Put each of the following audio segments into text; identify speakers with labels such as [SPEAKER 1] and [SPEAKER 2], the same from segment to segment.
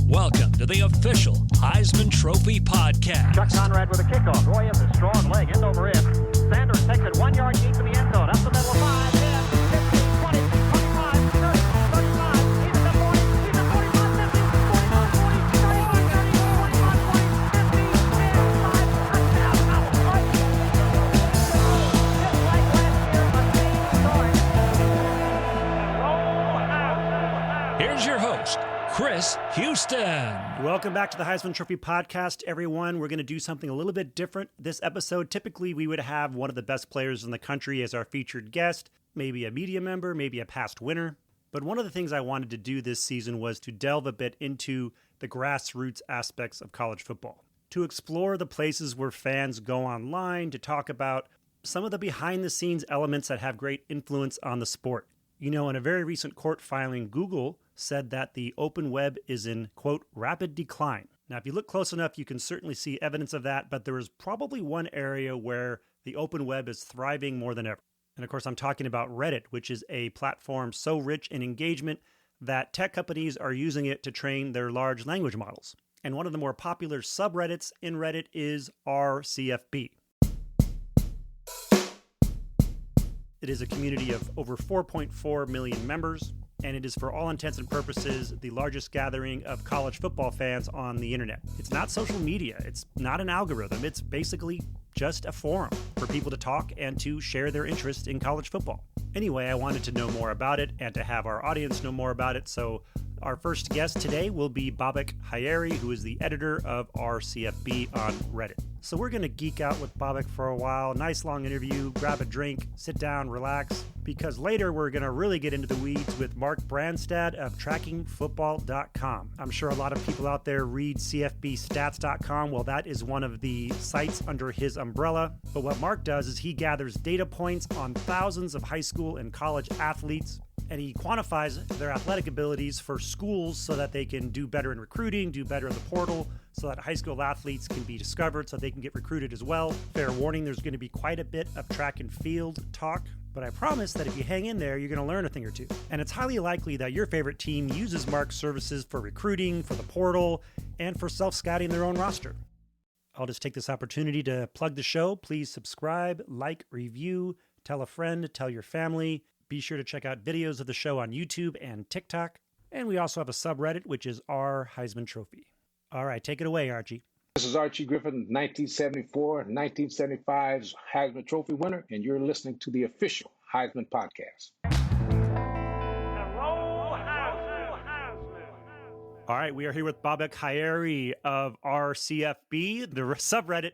[SPEAKER 1] Welcome to the official Heisman Trophy podcast.
[SPEAKER 2] Chuck Conrad with a kickoff. Roy in the strong leg, end over end. Sanders takes it 1 yard deep to the end zone. Up the middle of 5, 10, 15, 20, 25, 30, 35. He's at the 40. He's at 45, 50, 45, 40, 35, 30, 45, 40, 50, 10, 5, touchdown. Just like last year, the same story. Roll out.
[SPEAKER 1] Here's your host, Chris Houston.
[SPEAKER 3] Welcome back to the Heisman Trophy podcast, everyone. We're going to do something a little bit different this episode. Typically, we would have one of the best players in the country as our featured guest, maybe a media member, maybe a past winner. But one of the things I wanted to do this season was to delve a bit into the grassroots aspects of college football, to explore the places where fans go online to talk about some of the behind-the-scenes elements that have great influence on the sport. You know, in a very recent court filing, Google said that the open web is in, quote, rapid decline. Now, if you look close enough, you can certainly see evidence of that, but there is probably one area where the open web is thriving more than ever. And of course, I'm talking about Reddit, which is a platform so rich in engagement that tech companies are using it to train their large language models. And one of the more popular subreddits in Reddit is RCFB. It is a community of over 4.4 million members, and it is for all intents and purposes the largest gathering of college football fans on the internet. It's not social media, it's not an algorithm, it's basically just a forum for people to talk and to share their interest in college football. Anyway, I wanted to know more about it and to have our audience know more about it, so our first guest today will be Bobak, who is the editor of RCFB on Reddit. So we're going to geek out with Bobak for a while. Nice long interview, grab a drink, sit down, relax, because later we're going to really get into the weeds with Mark Branstad of TrackingFootball.com. I'm sure a lot of people out there read CFBstats.com. Well, that is one of the sites under his umbrella. But what Mark does is he gathers data points on thousands of high school and college athletes, and he quantifies their athletic abilities for schools so that they can do better in recruiting, do better in the portal, so that high school athletes can be discovered so they can get recruited as well. Fair warning, there's going to be quite a bit of track and field talk, but I promise that if you hang in there, you're going to learn a thing or two. And it's highly likely that your favorite team uses Mark's services for recruiting, for the portal, and for self-scouting their own roster. I'll just take this opportunity to plug the show. Please subscribe, like, review, tell a friend, tell your family. Be sure to check out videos of the show on YouTube and TikTok. And we also have a subreddit, which is our Heisman Trophy. All right, take it away, Archie.
[SPEAKER 4] This is Archie Griffin, 1974, 1975's Heisman Trophy winner, and you're listening to the official Heisman podcast.
[SPEAKER 3] All right, we are here with Bobak of RCFB, the subreddit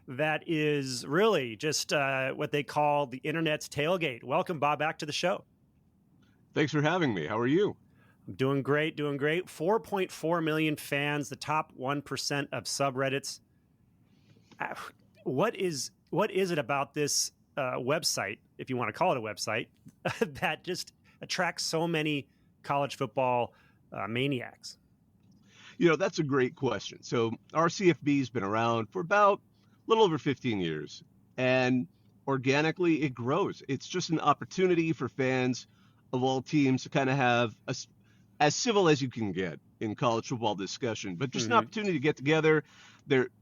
[SPEAKER 3] that is really just what they call the internet's tailgate. Welcome, Bob, back to the show.
[SPEAKER 5] Thanks for having me. How are you?
[SPEAKER 3] I'm doing great, doing great. 4.4 million fans, the top 1% of subreddits. What is it about this website, if you want to call it a website, that just attracts so many college football maniacs?
[SPEAKER 5] You know, that's a great question. So RCFB's been around for about a little over 15 years, and organically it grows. It's just an opportunity for fans of all teams to kind of have as civil as you can get in college football discussion, but just an opportunity to get together.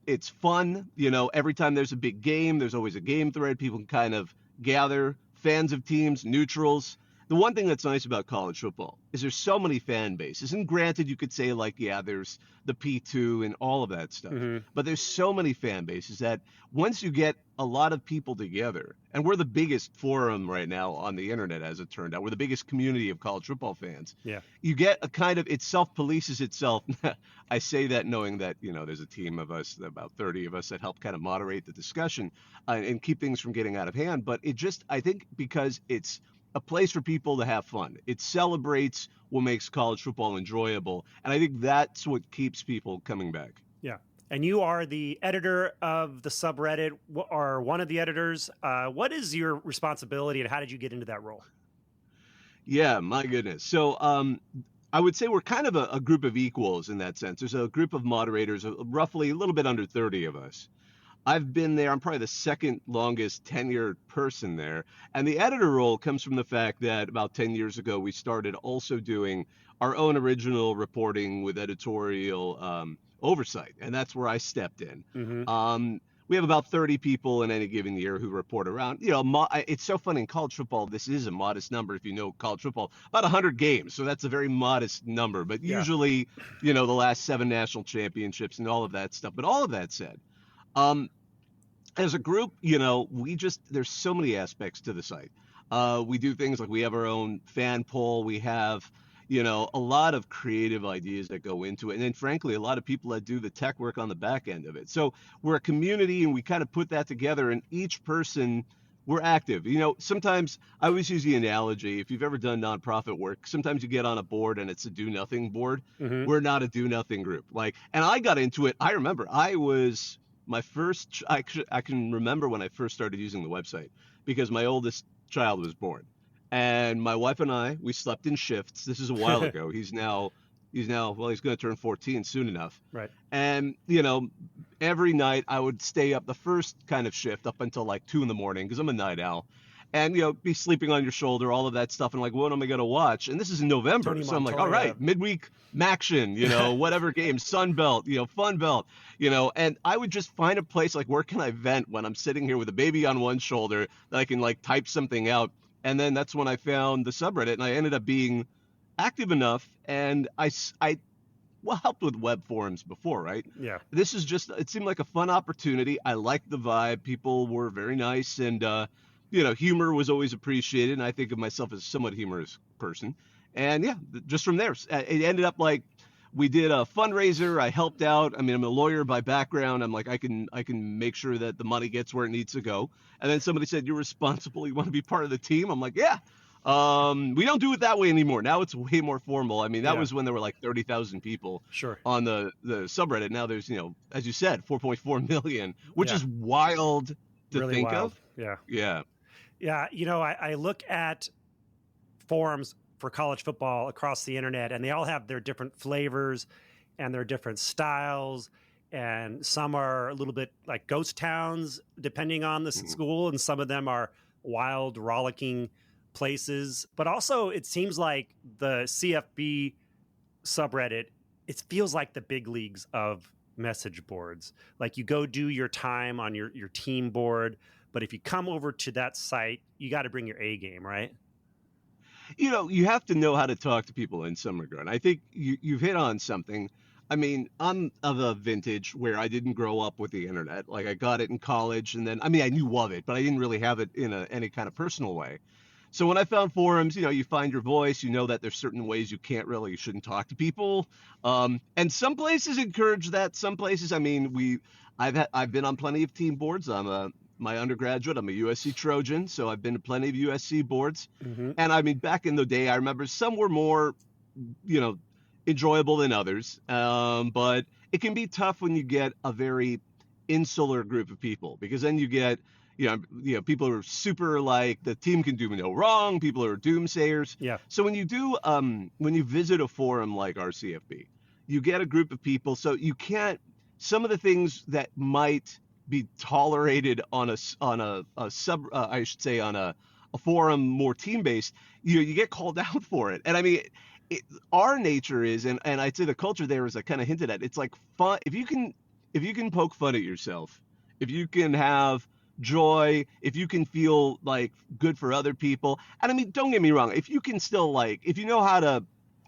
[SPEAKER 5] It's fun. You know, every time there's a big game, there's always a game thread. People can kind of gather, fans of teams, neutrals. The one thing that's nice about college football is there's so many fan bases. And granted, you could say, like, yeah, there's the P2 and all of that stuff. But there's so many fan bases that once you get a lot of people together, and we're the biggest forum right now on the internet, as it turned out. We're the biggest community of college football fans. Yeah. You get a kind of, it self-polices itself. I say that knowing that, you know, there's a team of us, about 30 of us, that help kind of moderate the discussion and keep things from getting out of hand. But it just, I think because it's a place for people to have fun. It celebrates what makes college football enjoyable. And I think that's what keeps people coming back.
[SPEAKER 3] Yeah. And you are the editor of the subreddit, or one of the editors. What is your responsibility and how did you get into that role?
[SPEAKER 5] Yeah, my goodness. So I would say we're kind of a group of equals in that sense. There's a group of moderators, roughly a little bit under 30 of us. I've been there. I'm probably the second longest tenured person there. And the editor role comes from the fact that about 10 years ago, we started also doing our own original reporting with editorial oversight. And that's where I stepped in.
[SPEAKER 3] Mm-hmm.
[SPEAKER 5] We have about 30 people in any given year who report around. It's so funny in college football. This is a modest number if you know college football. About 100 games, so that's a very modest number. But usually, the last 7 national championships and all of that stuff. But all of that said, as a group, there's so many aspects to the site. We do things like we have our own fan poll. We have a lot of creative ideas that go into it. And then frankly, a lot of people that do the tech work on the back end of it. So we're a community and we kind of put that together, and each person, we're active. Sometimes I always use the analogy, if you've ever done nonprofit work, sometimes you get on a board and it's a do nothing board.
[SPEAKER 3] Mm-hmm.
[SPEAKER 5] We're not a do nothing group. And I got into it. I remember I can remember when I first started using the website because my oldest child was born. And my wife and I, we slept in shifts. This is a while ago. He's going to turn 14 soon enough.
[SPEAKER 3] Right.
[SPEAKER 5] And, every night I would stay up the first kind of shift up until like 2 a.m. because I'm a night owl. And, be sleeping on your shoulder, all of that stuff. And like, what am I going to watch? And this is in November.
[SPEAKER 3] Tony
[SPEAKER 5] so I'm like,
[SPEAKER 3] Montoya.
[SPEAKER 5] all right, midweek Maction, whatever game, Sun Belt, Fun Belt, and I would just find a place like, where can I vent when I'm sitting here with a baby on one shoulder that I can like type something out. And then that's when I found the subreddit, and I ended up being active enough. And I helped with web forums before, right?
[SPEAKER 3] Yeah.
[SPEAKER 5] This is it seemed like a fun opportunity. I liked the vibe. People were very nice, and humor was always appreciated. And I think of myself as a somewhat humorous person. And yeah, just from there, it ended up like we did a fundraiser. I helped out. I mean, I'm a lawyer by background. I'm like, I can make sure that the money gets where it needs to go. And then somebody said, you're responsible. You want to be part of the team? I'm like, yeah. We don't do it that way anymore. Now it's way more formal. I mean, that was when there were like 30,000 people on the subreddit. Now there's, as you said, 4.4 million, which is wild to
[SPEAKER 3] really
[SPEAKER 5] think
[SPEAKER 3] wild.
[SPEAKER 5] of.
[SPEAKER 3] Yeah.
[SPEAKER 5] Yeah.
[SPEAKER 3] Yeah. I look at forums for college football across the internet, and they all have their different flavors and their different styles. And some are a little bit like ghost towns, depending on the school, and some of them are wild, rollicking places. But also, it seems like the CFB subreddit, it feels like the big leagues of message boards. Like you go do your time on your team board, but if you come over to that site, you got to bring your A game, right?
[SPEAKER 5] You have to know how to talk to people in some regard. I think you've hit on something. I mean, I'm of a vintage where I didn't grow up with the internet. Like I got it in college, and then, I knew of it, but I didn't really have it in any kind of personal way. So when I found forums, you find your voice, that there's certain ways you shouldn't talk to people. And some places encourage that. Some places, I've been on plenty of team boards. My undergraduate, I'm a USC Trojan, so I've been to plenty of USC boards. Mm-hmm. And back in the day, I remember some were more, enjoyable than others. But it can be tough when you get a very insular group of people, because then you get, people who are super like the team can do no wrong. People are doomsayers.
[SPEAKER 3] Yeah.
[SPEAKER 5] So when you visit a forum like RCFB, you get a group of people. So you can't, some of the things that might be tolerated on a forum more team based, you get called out for it. And our nature is, and I'd say the culture there is, I kind of hinted at, it's like fun. If you can poke fun at yourself, if you can have joy, if you can feel like good for other people, and don't get me wrong, if you can still if you know how to,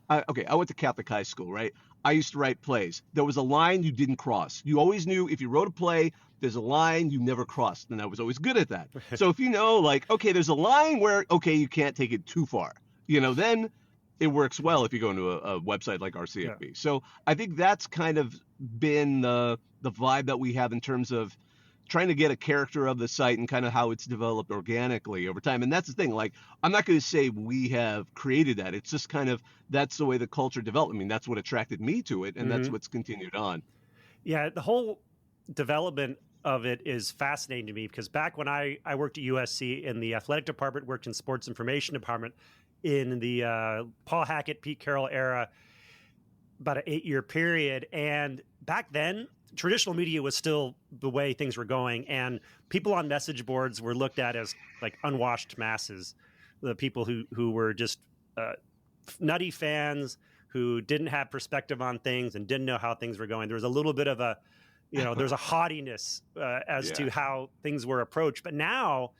[SPEAKER 5] I went to Catholic high school, right? I used to write plays. There was a line you didn't cross. You always knew if you wrote a play, there's a line you never crossed, and I was always good at that. So if there's a line where, you can't take it too far, then it works well if you go into a website like RCFB. Yeah. So I think that's kind of been the vibe that we have in terms of trying to get a character of the site and kind of how it's developed organically over time. And that's the thing, I'm not going to say we have created that. It's just kind of, that's the way the culture developed. That's what attracted me to it, and that's what's continued on.
[SPEAKER 3] Yeah, the whole development of it is fascinating to me, because back when I worked at USC in the athletic department, worked in sports information department in the Paul Hackett, Pete Carroll era, about an 8-year period. And back then, traditional media was still the way things were going, and people on message boards were looked at as like unwashed masses, the people who were just nutty fans who didn't have perspective on things and didn't know how things were going. There was a little bit of a, there's a haughtiness as to how things were approached. But now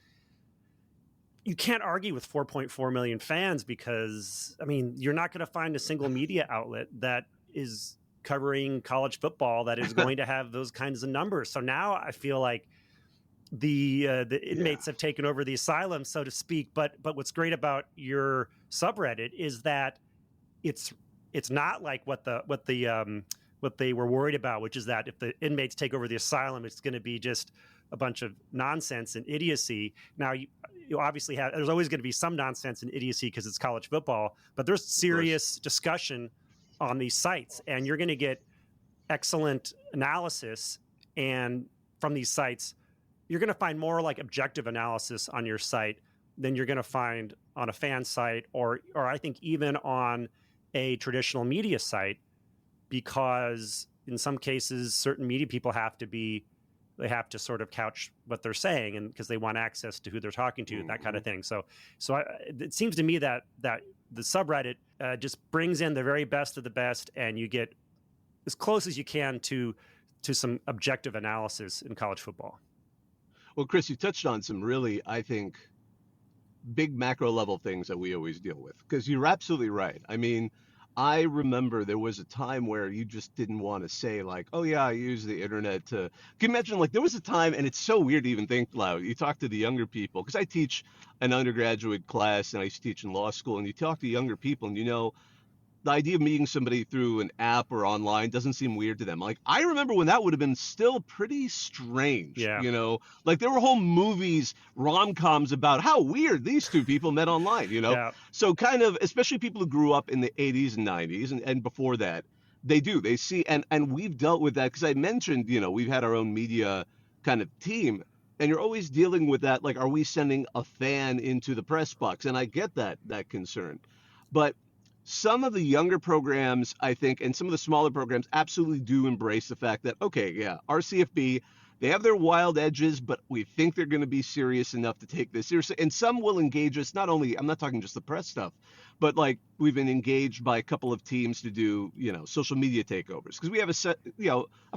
[SPEAKER 3] you can't argue with 4.4 million fans because, I mean, you're not going to find a single media outlet that is covering college football that is going to have those kinds of numbers. So now I feel like the inmates have taken over the asylum, so to speak. But what's great about your subreddit is that it's not like what they were worried about, which is that if the inmates take over the asylum, it's going to be just a bunch of nonsense and idiocy. Now, you obviously there's always going to be some nonsense and idiocy because it's college football, but there's serious discussion on these sites, and you're going to get excellent analysis. And from these sites, you're going to find more like objective analysis on your site than you're going to find on a fan site, or I think even on a traditional media site, because in some cases, certain media people have to sort of couch what they're saying, and because they want access to who they're talking to, that kind of thing. So it seems to me that the subreddit just brings in the very best of the best, and you get as close as you can to some objective analysis in college football.
[SPEAKER 5] Well, Chris, you touched on some really, I think, big macro level things that we always deal with, because you're absolutely right. I mean, I remember there was a time where you just didn't want to say like, oh yeah, I use the internet to, can you imagine, like there was a time, and it's so weird to even think loud. You talk to the younger people, because I teach an undergraduate class and I used to teach in law school, and you talk to younger people and the idea of meeting somebody through an app or online doesn't seem weird to them. Like, I remember when that would have been still pretty strange, like there were whole movies, rom-coms about how weird these two people met online, So kind of, especially people who grew up in the 80s and 90s and before that, they see, and we've dealt with that, because I mentioned, we've had our own media kind of team, and you're always dealing with that, like, are we sending a fan into the press box? And I get that concern. But some of the younger programs, I think, and some of the smaller programs absolutely do embrace the fact that, okay, yeah, our CFB, they have their wild edges, but we think they're going to be serious enough to take this seriously. And some will engage us, not only, I'm not talking just the press stuff, but like we've been engaged by a couple of teams to do, social media takeovers. Because we have a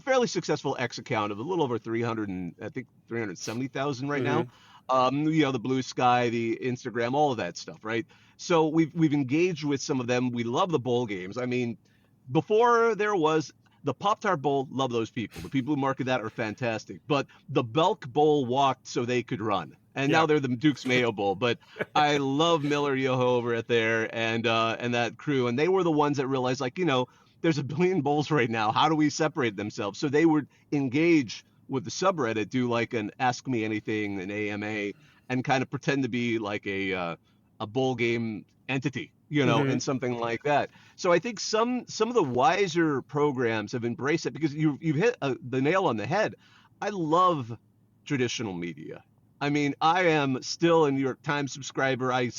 [SPEAKER 5] fairly successful X account of a little over 370,000 right now. The Blue Sky, the Instagram, all of that stuff, right? So we've engaged with some of them. We love the bowl games. I mean, before there was the Pop-Tart Bowl, love those people. The people who market that are fantastic. But the Belk Bowl walked so they could run. And now they're the Duke's Mayo Bowl. But I love Miller Yoho over at there and that crew. And they were the ones that realized, like, there's a billion bowls right now. How do we separate themselves? So they would engage with the subreddit, do like an Ask Me Anything, an AMA, and kind of pretend to be like a bowl game entity, and something like that. So I think some of the wiser programs have embraced it, because you've hit the nail on the head. I love traditional media. I mean, I am still a New York Times subscriber. I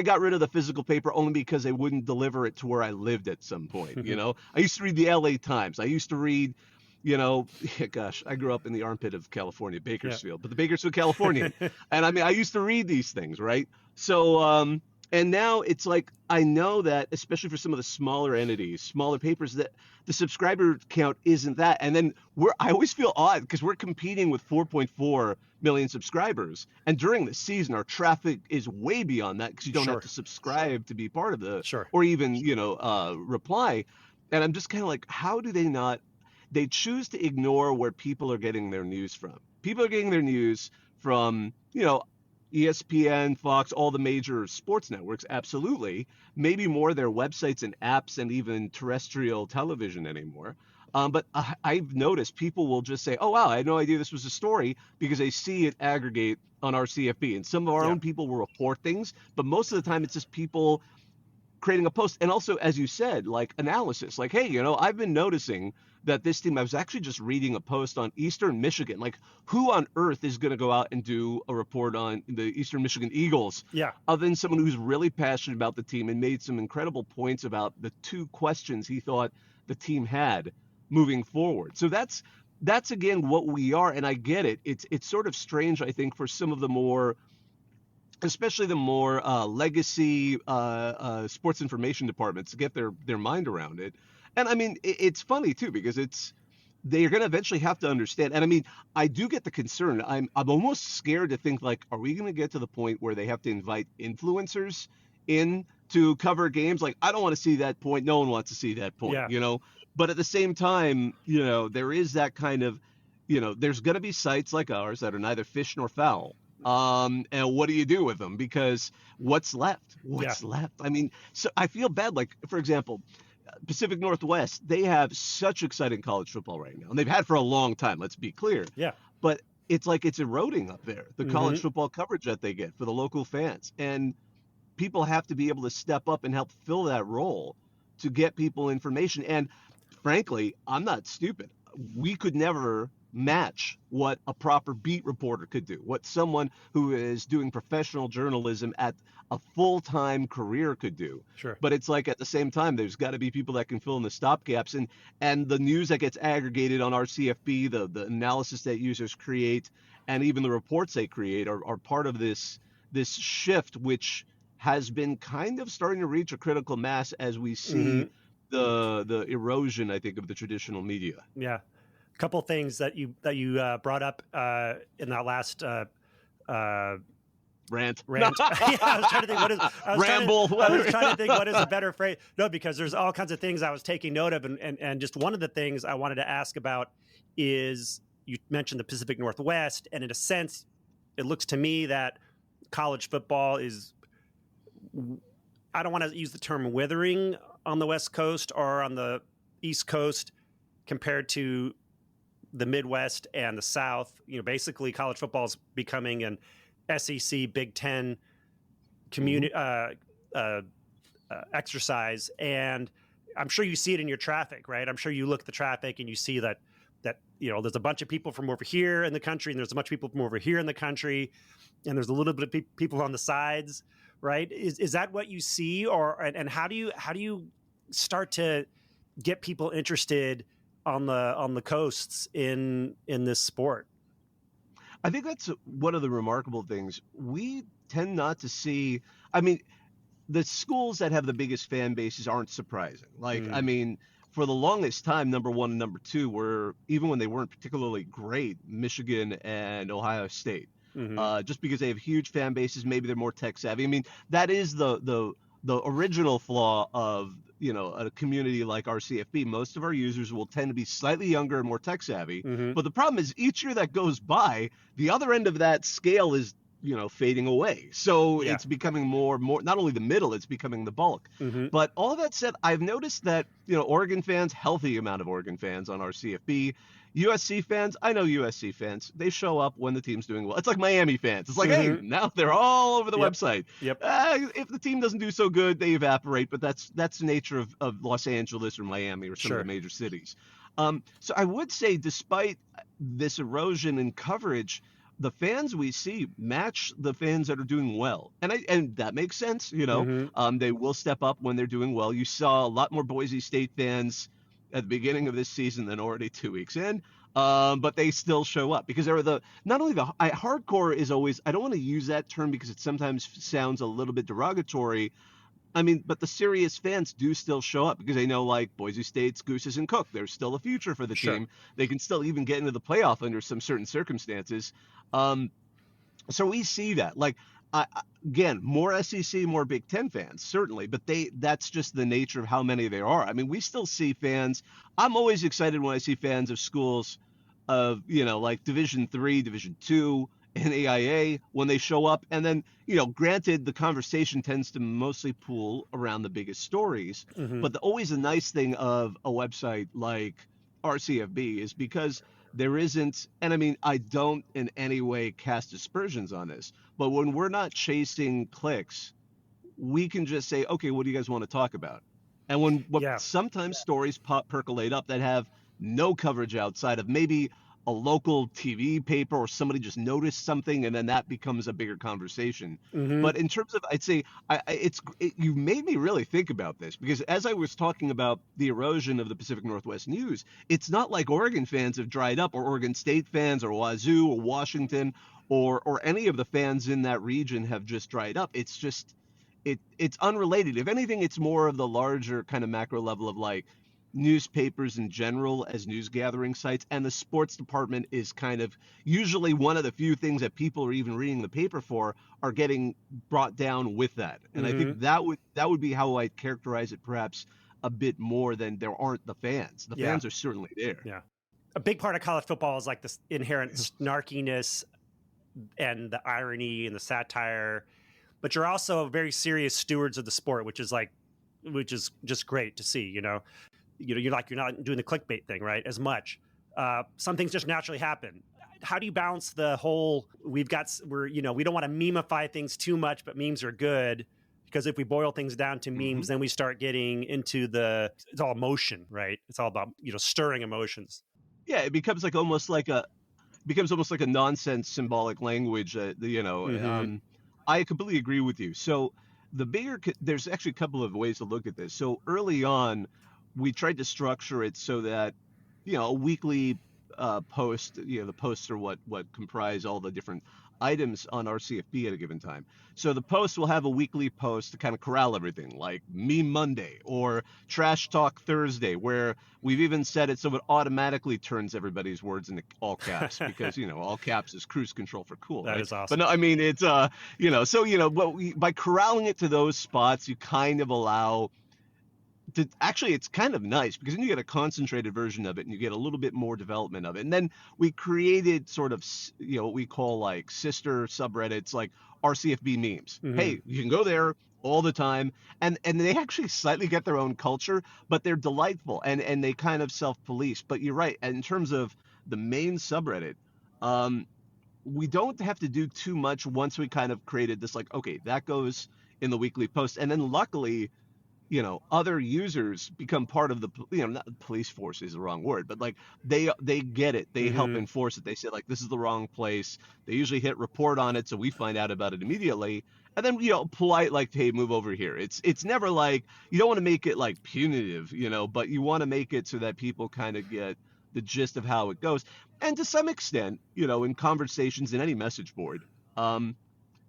[SPEAKER 5] got rid of the physical paper only because they wouldn't deliver it to where I lived at some point. I used to read the LA Times. I used to read, gosh, I grew up in the armpit of California, Bakersfield, but the Bakersfield Californian. And I mean, I used to read these things, right? So, and now it's like, I know that, especially for some of the smaller entities, smaller papers, that the subscriber count isn't that. And then I always feel odd, because we're competing with 4.4 million subscribers. And during the season, our traffic is way beyond that, because you don't have to subscribe to be part of the, or even, reply. And I'm just kind of like, how do they not? They choose to ignore where people are getting their news from. People are getting their news from, ESPN, Fox, all the major sports networks, absolutely. Maybe more their websites and apps and even terrestrial television anymore. But I've noticed people will just say, oh, wow, I had no idea this was a story, because they see it aggregate on our CFB. And some of our own people will report things, but most of the time it's just people creating a post. And also, as you said, like analysis, like, hey, I've been noticing that this team, I was actually just reading a post on Eastern Michigan, like, who on earth is going to go out and do a report on the Eastern Michigan Eagles, other than someone who's really passionate about the team and made some incredible points about the two questions he thought the team had moving forward. So that's that's again what we are, and I get it. It's sort of strange, I think, for some of the more, especially the more legacy sports information departments to get their mind around it. And I mean, it's funny too because they're going to eventually have to understand. And I mean, I do get the concern. I'm almost scared to think like, are we going to get to the point where they have to invite influencers in to cover games? Like, I don't want to see that point. No one wants to see that point,
[SPEAKER 3] Yeah.
[SPEAKER 5] you know. But at the same time, you know, there is that kind of, you know, there's going to be sites like ours that are neither fish nor foul. And what do you do with them? Because what's left? What's left? I mean, so I feel bad. Like, for example, Pacific Northwest, they have such exciting college football right now, and they've had for a long time. Let's be clear.
[SPEAKER 3] Yeah.
[SPEAKER 5] But it's like it's eroding up there. The college football coverage that they get for the local fans, and people have to be able to step up and help fill that role to get people information. And frankly, I'm not stupid. We could never match what a proper beat reporter could do, what someone who is doing professional journalism at a full-time career could do.
[SPEAKER 3] Sure.
[SPEAKER 5] But it's like at the same time, there's got to be people that can fill in the stopgaps, and the news that gets aggregated on our CFB, the analysis that users create, and even the reports they create are part of this shift, which has been kind of starting to reach a critical mass as we see the erosion, I think, of the traditional media.
[SPEAKER 3] Yeah. Couple things that you brought up in that last
[SPEAKER 5] Rant.
[SPEAKER 3] Yeah, I was trying to think
[SPEAKER 5] Ramble.
[SPEAKER 3] I was trying to think what is a better phrase. No, because there's all kinds of things I was taking note of, and just one of the things I wanted to ask about is you mentioned the Pacific Northwest, and in a sense, it looks to me that college football is, I don't want to use the term withering on the West Coast or on the East Coast compared to the Midwest and the South. You know, basically college football is becoming an SEC Big Ten community exercise, and I'm sure you see it in your traffic, right? I'm sure you look at the traffic and you see that you know there's a bunch of people from over here in the country, and there's a bunch of people from over here in the country, and there's a little bit of people on the sides, right? Is that what you see, and how do you start to get people interested on the coasts in this sport?
[SPEAKER 5] I think that's one of the remarkable things. We tend not to see, I mean, the schools that have the biggest fan bases aren't surprising. Like, I mean, for the longest time, number one and number two were, even when they weren't particularly great, Michigan and Ohio State. Just because they have huge fan bases, maybe they're more tech savvy. I mean, that is the original flaw of, you know, a community like our CFB. Most of our users will tend to be slightly younger and more tech savvy. But the problem is each year that goes by, the other end of that scale is, you know, fading away. So it's becoming more, not only the middle, it's becoming the bulk. But all that said, I've noticed that, you know, Oregon fans, healthy amount of Oregon fans on our CFB. USC fans, I know USC fans, they show up when the team's doing well. It's like Miami fans. It's like, hey, now they're all over the website. If the team doesn't do so good, they evaporate, but that's the nature of Los Angeles or Miami or some of the major cities. So I would say, despite this erosion in coverage, the fans we see match the fans that are doing well. And that makes sense, you know. They will step up when they're doing well. You saw a lot more Boise State fans at the beginning of this season than already 2 weeks in, but they still show up because they're not only hardcore is always, I don't want to use that term because it sometimes sounds a little bit derogatory. I mean, but the serious fans do still show up because they know, like, Boise State's Gooses and Cook, there's still a future for the team. They can still even get into the playoff under some certain circumstances. So we see that. Like, again, more SEC, more Big Ten fans, certainly, but that's just the nature of how many there are. I mean, we still see fans. I'm always excited when I see fans of schools of, you know, like Division III, Division II, NAIA when they show up. And then, you know, granted, the conversation tends to mostly pool around the biggest stories, but always the nice thing of a website like RCFB is because there isn't, and I mean, I don't in any way cast aspersions on this, but when we're not chasing clicks, we can just say, okay, what do you guys want to talk about? And sometimes stories percolate up that have no coverage outside of maybe a local TV paper or somebody just noticed something, and then that becomes a bigger conversation.
[SPEAKER 3] Mm-hmm.
[SPEAKER 5] But in terms of, I'd say, you made me really think about this, because as I was talking about the erosion of the Pacific Northwest news, it's not like Oregon fans have dried up, or Oregon State fans, or Wazoo, or Washington, or any of the fans in that region have just dried up. It's just it's unrelated. If anything, it's more of the larger kind of macro level of like newspapers in general as news gathering sites, and the sports department is kind of usually one of the few things that people are even reading the paper for, are getting brought down with that. And I think that would be how I'd characterize it, perhaps a bit more than there aren't the fans. The fans are certainly there.
[SPEAKER 3] Yeah. A big part of college football is like this inherent snarkiness and the irony and the satire, but you're also very serious stewards of the sport, which is just great to see. You're not doing the clickbait thing, right? As much. Some things just naturally happen. How do you balance the whole? We don't want to memify things too much, but memes are good, because if we boil things down to memes, then we start getting into it's all emotion, right? It's all about stirring emotions.
[SPEAKER 5] Yeah, it becomes almost like a nonsense symbolic language. I completely agree with you. So there's actually a couple of ways to look at this. So early on, we tried to structure it so that, a weekly post, the posts are what comprise all the different items on RCFB at a given time. So the post will have a weekly post to kind of corral everything, like Meme Monday or Trash Talk Thursday, where we've even set it so it automatically turns everybody's words into all caps, because all caps is cruise control for cool.
[SPEAKER 3] That
[SPEAKER 5] right?
[SPEAKER 3] is awesome.
[SPEAKER 5] But no, I mean, it's by corralling it to those spots, you kind of allow. Actually, it's kind of nice, because then you get a concentrated version of it, and you get a little bit more development of it. And then we created sort of, what we call like sister subreddits, like RCFB memes. Hey, you can go there all the time, and they actually slightly get their own culture, but they're delightful, and they kind of self-police. But you're right, in terms of the main subreddit, we don't have to do too much once we kind of created this, like, okay, that goes in the weekly post, and then luckily, other users become part of the, not police force is the wrong word, but like they get it. They help enforce it. They say, like, this is the wrong place. They usually hit report on it, so we find out about it immediately. And then, polite, like, hey, move over here. It's never like, you don't want to make it like punitive, but you want to make it so that people kind of get the gist of how it goes. And to some extent, in conversations in any message board,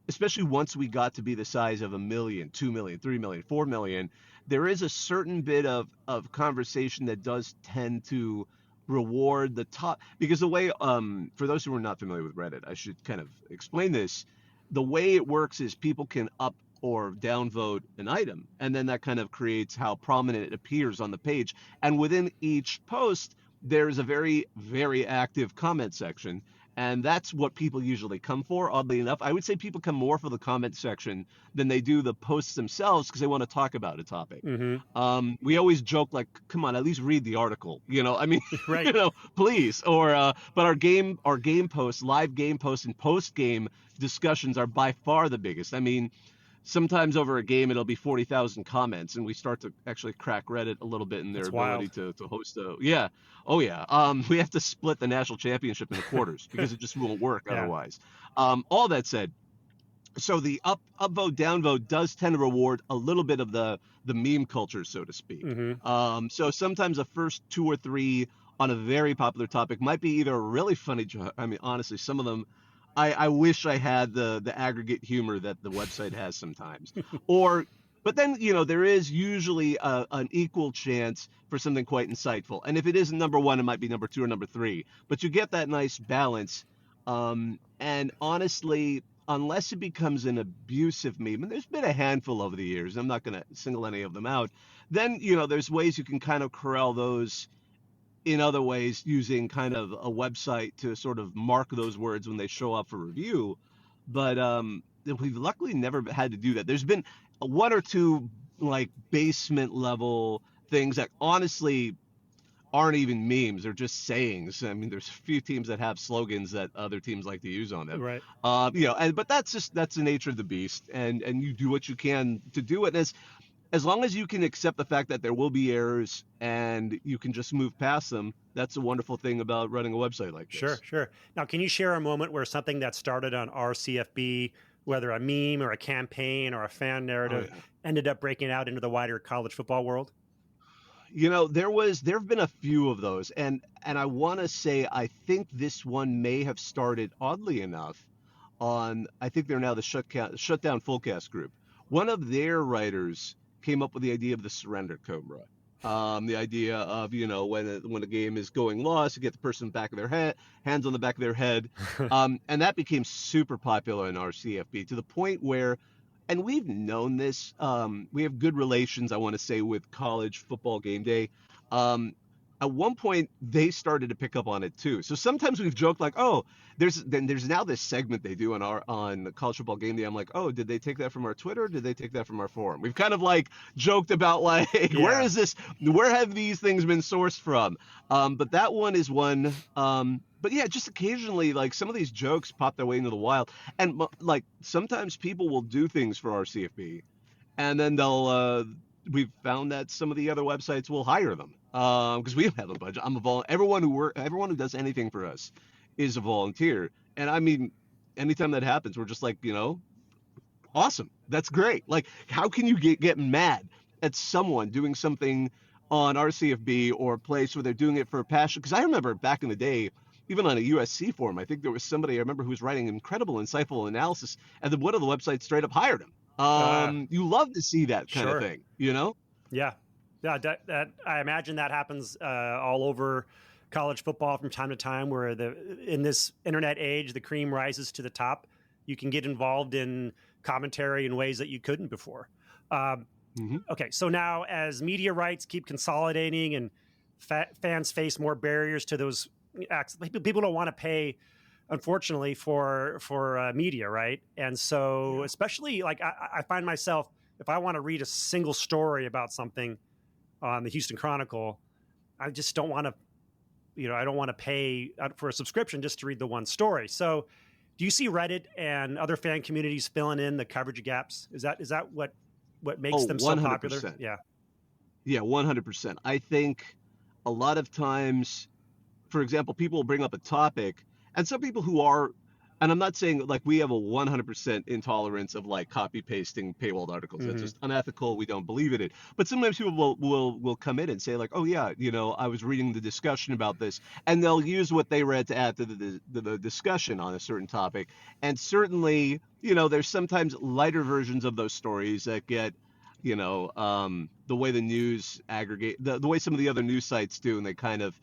[SPEAKER 5] especially once we got to be the size of 1 million, 2 million, 3 million, 4 million, there is a certain bit of conversation that does tend to reward the top. Because the way, for those who are not familiar with Reddit, I should kind of explain this. The way it works is people can up or downvote an item, and then that kind of creates how prominent it appears on the page. And within each post, there's a very, very active comment section. And that's what people usually come for, oddly enough. I would say people come more for the comment section than they do the posts themselves, because they want to talk about a topic. We always joke, like, come on, at least read the article.
[SPEAKER 3] Right.
[SPEAKER 5] Please. Or but our game posts, live game posts, and post-game discussions are by far the biggest. I mean, sometimes over a game, it'll be 40,000 comments, and we start to actually crack Reddit a little bit in their ability to host a. Yeah. Oh, yeah. We have to split the national championship into quarters because it just won't work otherwise. All that said, so the upvote, downvote does tend to reward a little bit of the meme culture, so to speak. So sometimes the first 2 or 3 on a very popular topic might be either a really funny joke. I mean, honestly, some of them, I wish I had the aggregate humor that the website has sometimes. But then, there is usually an equal chance for something quite insightful. And if it isn't number 1, it might be number 2 or number 3. But you get that nice balance. And honestly, unless it becomes an abusive meme, and there's been a handful over the years, I'm not going to single any of them out, then, there's ways you can kind of corral those in other ways, using kind of a website to sort of mark those words when they show up for review. But we've luckily never had to do that. There's been 1 or 2 like basement level things that honestly aren't even memes. They're just sayings. I mean, there's a few teams that have slogans that other teams like to use on them.
[SPEAKER 3] Right.
[SPEAKER 5] But that's the nature of the beast, and you do what you can to do it. And as long as you can accept the fact that there will be errors and you can just move past them, that's a wonderful thing about running a website like
[SPEAKER 3] Sure,
[SPEAKER 5] this.
[SPEAKER 3] sure. Now, can you share a moment where something that started on RCFB, whether a meme or a campaign or a fan narrative,
[SPEAKER 5] Oh, yeah.
[SPEAKER 3] ended up breaking out into the wider college football world?
[SPEAKER 5] There have been a few of those, and I want to say I think this one may have started, oddly enough, on, I think they're now the Shutdown Fullcast group. One of their writers came up with the idea of the surrender cobra. The idea of, when a game is going lost, you get the person back of their head, hands on the back of their head. And that became super popular in our CFB to the point where, and we've known this, we have good relations, I want to say, with College Football Game Day. At one point, they started to pick up on it too. So sometimes we've joked like, oh, there's now this segment they do on the College Football Game Day. I'm like, oh, did they take that from our Twitter? Or did they take that from our forum? We've kind of like joked about like, where is this? Where have these things been sourced from? But that one is one. But yeah, just occasionally, like some of these jokes pop their way into the wild, and like sometimes people will do things for our CFB, and then we've found that some of the other websites will hire them because we don't have a budget. Everyone who does anything for us is a volunteer, and I mean, anytime that happens, we're just like, awesome, that's great. Like, how can you get mad at someone doing something on RCFB or a place where they're doing it for a passion? Because I remember back in the day, even on a USC forum, I think there was somebody I remember who was writing incredible, insightful analysis, and then one of the websites straight up hired him. You love to see that kind of thing,
[SPEAKER 3] Yeah. That I imagine that happens all over college football from time to time, where in this internet age, the cream rises to the top. You can get involved in commentary in ways that you couldn't before. Okay, so now as media rights keep consolidating and fans face more barriers to those acts, people don't want to pay, unfortunately, for media, right? And so, especially like I find myself, if I want to read a single story about something on the Houston Chronicle, I just don't want to, I don't want to pay for a subscription just to read the one story. So, do you see Reddit and other fan communities filling in the coverage gaps? Is that what makes them so
[SPEAKER 5] 100%.
[SPEAKER 3] popular?
[SPEAKER 5] Yeah, 100%. I think a lot of times, for example, people will bring up a topic, and some people who are, and I'm not saying like we have a 100% intolerance of like copy pasting paywalled articles. That's just unethical. We don't believe in it. But sometimes people will come in and say like, oh yeah, I was reading the discussion about this, and they'll use what they read to add to the discussion on a certain topic. And certainly, there's sometimes lighter versions of those stories that get, the way the news aggregate, the way some of the other news sites do, and they kind of,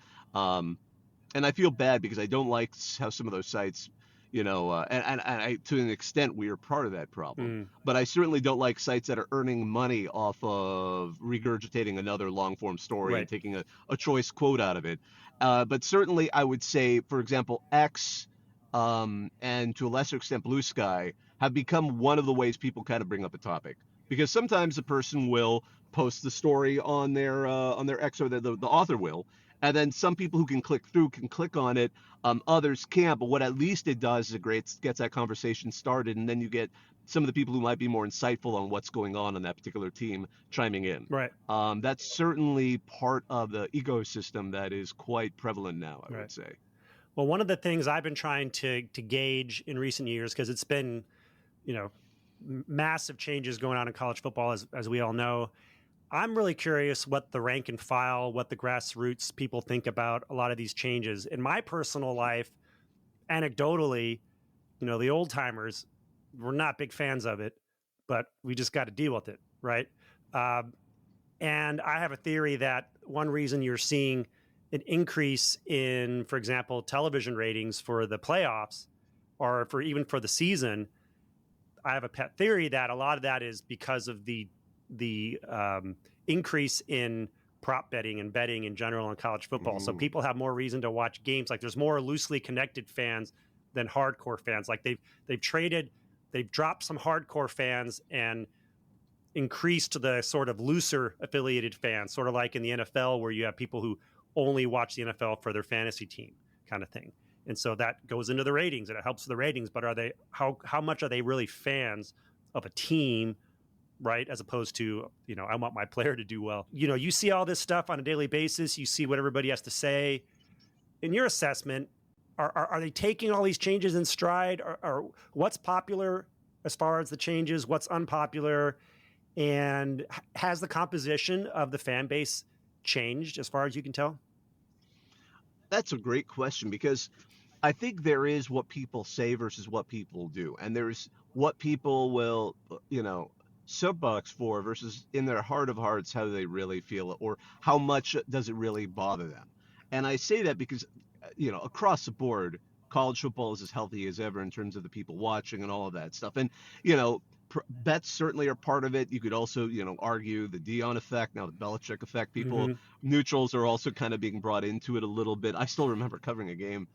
[SPEAKER 5] and I feel bad because I don't like how some of those sites, and I, to an extent, we are part of that problem. But I certainly don't like sites that are earning money off of regurgitating another long form story and taking a choice quote out of it. But certainly I would say, for example, X and to a lesser extent Blue Sky have become one of the ways people kind of bring up a topic. Because sometimes a person will post the story on their X, or the author will, and then some people who can click through can click on it. Others can't. But what at least it does is it gets that conversation started, and then you get some of the people who might be more insightful on what's going on that particular team chiming in.
[SPEAKER 3] Right.
[SPEAKER 5] That's certainly part of the ecosystem that is quite prevalent now, I would say.
[SPEAKER 3] Well, one of the things I've been trying to gauge in recent years, because it's been, massive changes going on in college football, as we all know. I'm really curious what the rank and file, what the grassroots people think about a lot of these changes. In my personal life, anecdotally, the old timers were not big fans of it, but we just got to deal with it, right? And I have a theory that one reason you're seeing an increase in, for example, television ratings for the playoffs or even for the season, I have a pet theory that a lot of that is because of the increase in prop betting and betting in general in college football. So people have more reason to watch games. Like there's more loosely connected fans than hardcore fans. Like they've dropped some hardcore fans and increased the sort of looser affiliated fans, sort of like in the NFL where you have people who only watch the NFL for their fantasy team kind of thing. And so that goes into the ratings and it helps the ratings, but how much are they really fans of a team right? As opposed to, I want my player to do well. You see all this stuff on a daily basis. You see what everybody has to say. In your assessment, are they taking all these changes in stride? Or what's popular as far as the changes? What's unpopular? And has the composition of the fan base changed as far as you can tell?
[SPEAKER 5] That's a great question, because I think there is what people say versus what people do. And there's what people will, soapbox for versus in their heart of hearts, how do they really feel it, or how much does it really bother them? And I say that because, across the board, college football is as healthy as ever in terms of the people watching and all of that stuff. And, bets certainly are part of it. You could also, argue the Dion effect, now the Belichick effect. People, neutrals are also kind of being brought into it a little bit. I still remember covering a game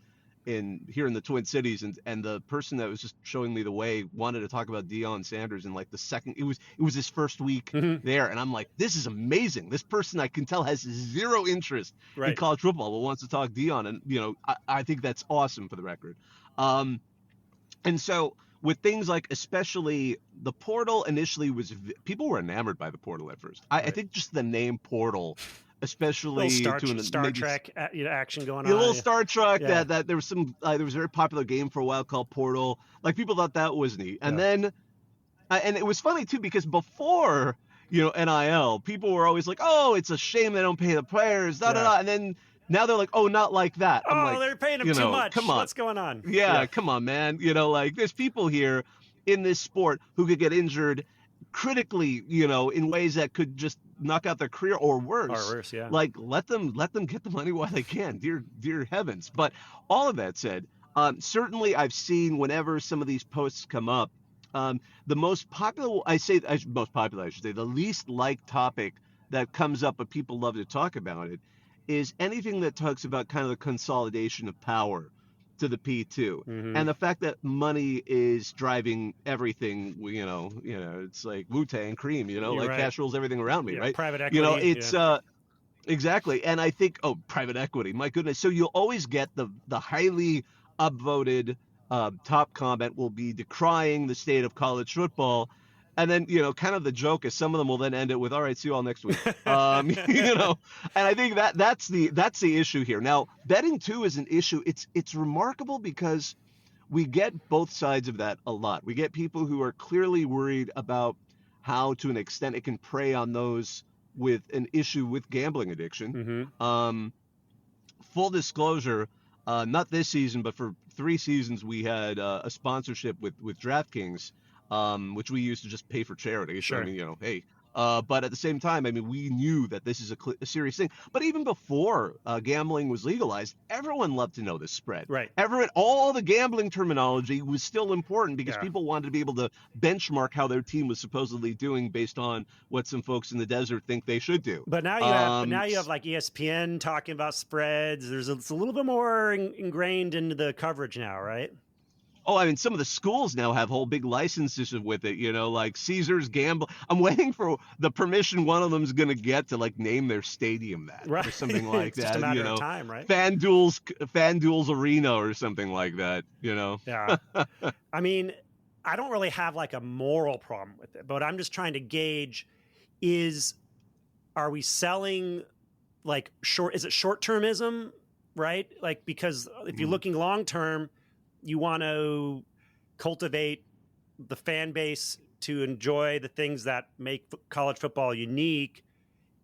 [SPEAKER 5] here in the Twin Cities, and the person that was just showing me the way wanted to talk about Deion Sanders in like the second. It was his first week there, and I'm like, this is amazing. This person, I can tell, has zero interest in college football, but wants to talk Deion, and I think that's awesome, for the record. And so with things like, especially the portal, initially people were enamored by the portal at first. I think just the name portal, especially
[SPEAKER 3] Star Trek action going on.
[SPEAKER 5] A little Star Trek. That there was there was a very popular game for a while called Portal. Like, people thought that was neat. And then, and it was funny too, because before, NIL, people were always like, oh, it's a shame they don't pay the players, and then now they're like, oh, not like that. I'm like,
[SPEAKER 3] they're paying them too much.
[SPEAKER 5] Come on.
[SPEAKER 3] What's going on?
[SPEAKER 5] Yeah, come on, man. There's people here in this sport who could get injured critically, in ways that could just knock out their career, or worse.
[SPEAKER 3] Yeah.
[SPEAKER 5] Like, let them get the money while they can. Dear heavens. But all of that said, certainly I've seen, whenever some of these posts come up, the most popular, I should say, the least liked topic that comes up, but people love to talk about it, is anything that talks about kind of the consolidation of power to the P2, and the fact that money is driving everything. It's like Wu-Tang Cream, cash rules everything around me, right?
[SPEAKER 3] Private equity.
[SPEAKER 5] Exactly. And I think, private equity, my goodness. So you'll always get the highly upvoted top comment will be decrying the state of college football. And then, kind of the joke is some of them will then end it with, all right, see you all next week. And I think that's the issue here. Now, betting too is an issue. It's remarkable because we get both sides of that a lot. We get people who are clearly worried about how, to an extent, it can prey on those with an issue with gambling addiction. Full disclosure, not this season, but for 3 seasons, we had a sponsorship with DraftKings, which we used to just pay for charity.
[SPEAKER 3] Sure.
[SPEAKER 5] So, I mean, hey. But at the same time, I mean, we knew that this is a serious thing. But even before gambling was legalized, everyone loved to know the spread.
[SPEAKER 3] Right.
[SPEAKER 5] All the gambling terminology was still important because people wanted to be able to benchmark how their team was supposedly doing based on what some folks in the desert think they should do.
[SPEAKER 3] But now you have like ESPN talking about spreads. It's a little bit more ingrained into the coverage now, right?
[SPEAKER 5] Oh, I mean, some of the schools now have whole big licenses with it, like Caesars Gamble. I'm waiting for the permission one of them is going to get to like name their stadium that,
[SPEAKER 3] right,
[SPEAKER 5] or something like
[SPEAKER 3] it's
[SPEAKER 5] that.
[SPEAKER 3] Just a matter of time, right?
[SPEAKER 5] FanDuel's Arena or something like that.
[SPEAKER 3] Yeah. I mean, I don't really have like a moral problem with it, but I'm just trying to gauge: are we selling like is it short-termism, right? Like, because if you're looking long-term, you want to cultivate the fan base to enjoy the things that make college football unique.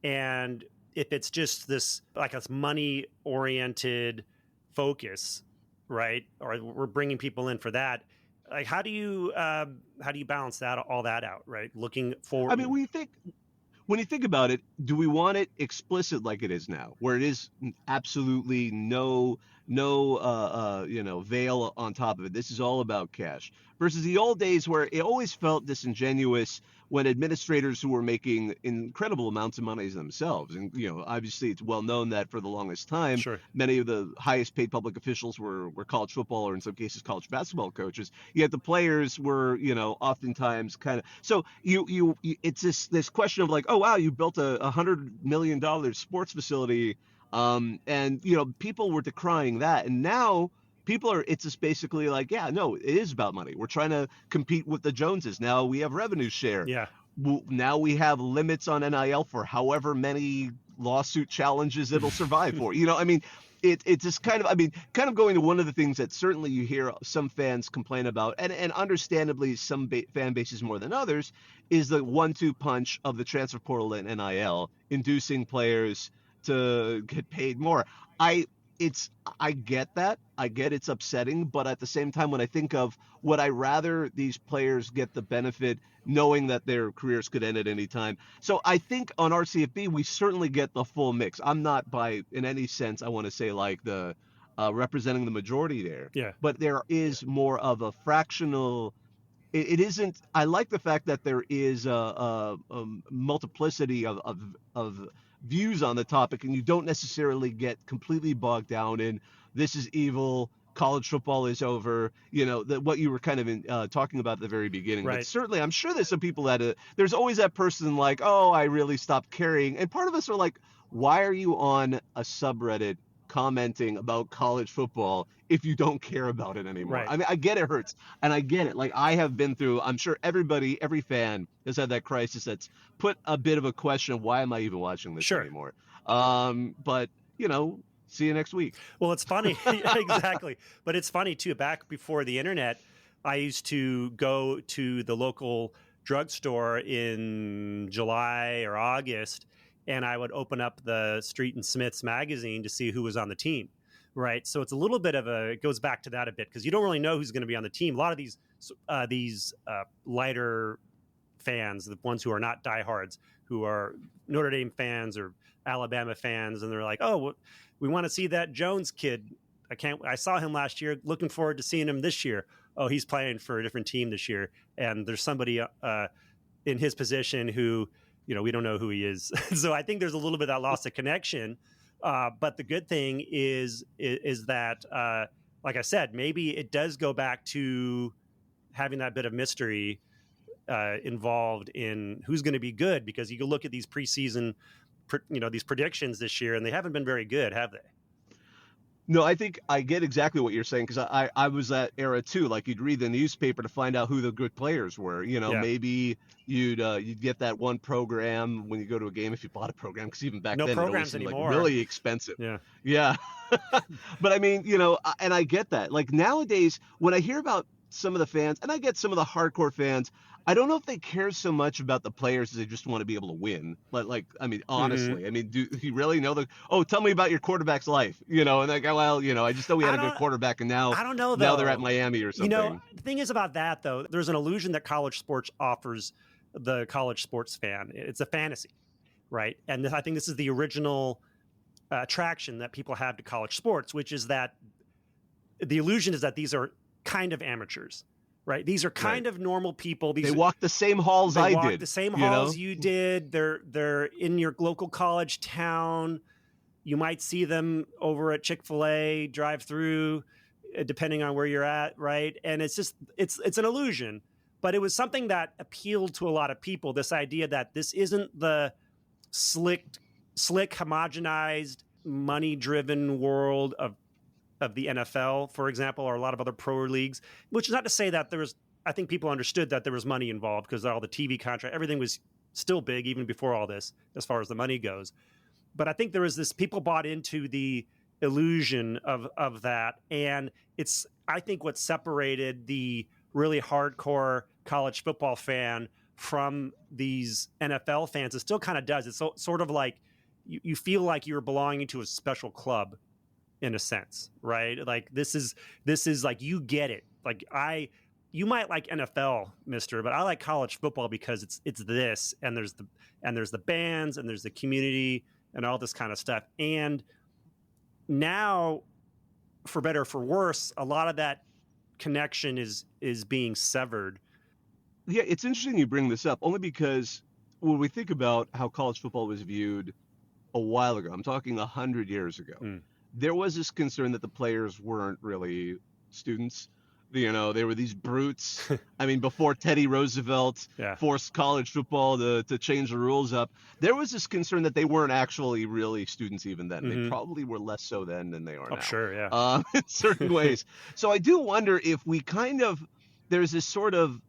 [SPEAKER 3] And if it's just this money-oriented focus, right, or we're bringing people in for that, like how do you balance all that out, right? Looking forward.
[SPEAKER 5] I mean, when you think about it, do we want it explicit like it is now, where it is absolutely no veil on top of it? This is all about cash. Versus the old days where it always felt disingenuous when administrators who were making incredible amounts of money themselves, and obviously it's well known that for the longest time, many of the highest paid public officials were college football, or in some cases college basketball coaches. Yet the players were oftentimes kind of, so you it's this question of like, oh wow, you built a $100 million sports facility, and people were decrying that, and now it's just basically like, yeah, no, it is about money. We're trying to compete with the Joneses. Now we have revenue share.
[SPEAKER 3] Yeah.
[SPEAKER 5] now we have limits on NIL for however many lawsuit challenges it'll survive for. I mean, it's just kind of going to one of the things that certainly you hear some fans complain about, and understandably some fan bases more than others, is the 1-2 punch of the transfer portal and NIL inducing players to get paid more. I get that. I get it's upsetting, but at the same time, when I think of, would I rather these players get the benefit knowing that their careers could end at any time? So I think on RCFB, we certainly get the full mix. I'm not in any sense, I want to say, like the representing the majority there.
[SPEAKER 3] Yeah.
[SPEAKER 5] But there is more of a fractional. It isn't. I like the fact that there is a multiplicity of views on the topic, and you don't necessarily get completely bogged down in this is evil, college football is over, what you were kind of talking about at the very beginning.
[SPEAKER 3] Right.
[SPEAKER 5] But certainly, I'm sure there's some people there's always that person like, oh, I really stopped caring. And part of us are like, why are you on a subreddit commenting about college football if you don't care about it anymore?
[SPEAKER 3] Right.
[SPEAKER 5] I mean, I get it hurts, and I get it. Like, I have been through, I'm sure every fan has had that crisis that's put a bit of a question of, why am I even watching this anymore? But, see you next week.
[SPEAKER 3] Well, it's funny. Exactly. But it's funny, too. Back before the internet, I used to go to the local drugstore in July or August, and I would open up the Street and Smith's magazine to see who was on the team, right? So it's a little bit it goes back to that a bit, because you don't really know who's going to be on the team. A lot of these lighter fans, the ones who are not diehards, who are Notre Dame fans or Alabama fans, and they're like, oh, we want to see that Jones kid. I saw him last year. Looking forward to seeing him this year. Oh, he's playing for a different team this year, and there's somebody in his position who, we don't know who he is. So I think there's a little bit of that loss of connection. But the good thing is that, like I said, maybe it does go back to having that bit of mystery involved in who's going to be good, because you can look at these preseason, these predictions this year, and they haven't been very good, have they?
[SPEAKER 5] No, I think I get exactly what you're saying, because I was that era too. Like, you'd read the newspaper to find out who the good players were. Maybe you'd get that one program when you go to a game, if you bought a program, because even back then it always seemed like really expensive. Yeah. But I mean, and I get that. Like, nowadays, when I hear about some of the fans, and I get some of the hardcore fans, I don't know if they care so much about the players as they just want to be able to win. But I mean, honestly, I mean, do you really know tell me about your quarterback's life, and they go, well, I just know we had a good quarterback, and now
[SPEAKER 3] I don't know, though.
[SPEAKER 5] Now they're at Miami or something.
[SPEAKER 3] The thing is about that, though, there's an illusion that college sports offers the college sports fan. It's a fantasy, right? And I think this is the original attraction that people have to college sports, which is that the illusion is that these are kind of amateurs. Right. These are kind of normal people. They
[SPEAKER 5] walk the same halls I did.
[SPEAKER 3] They walk the same halls you did. They're in your local college town. You might see them over at Chick-fil-A drive through, depending on where you're at. Right. And it's just it's an illusion. But it was something that appealed to a lot of people. This idea that this isn't the slick, homogenized, money-driven world of the NFL, for example, or a lot of other pro leagues, which is not to say that I think people understood that there was money involved, because all the TV contract, everything was still big even before all this, as far as the money goes. But I think there was people bought into the illusion of that. And it's, I think, what separated the really hardcore college football fan from these NFL fans. It still kind of does. It's sort of like you feel like you're belonging to a special club, in a sense, right? Like, this is like, you get it. Like, you might like NFL, mister, but I like college football because it's this, and there's the bands, and there's the community, and all this kind of stuff. And now, for better or for worse, a lot of that connection is being severed.
[SPEAKER 5] Yeah, it's interesting you bring this up, only because when we think about how college football was viewed a while ago, I'm talking 100 years ago, there was this concern that the players weren't really students. They were these brutes. I mean, before Teddy Roosevelt forced college football to change the rules up, there was this concern that they weren't actually really students even then. They probably were less so then than they are now.
[SPEAKER 3] Oh, sure, yeah.
[SPEAKER 5] In certain ways. So I do wonder if we there's this sort of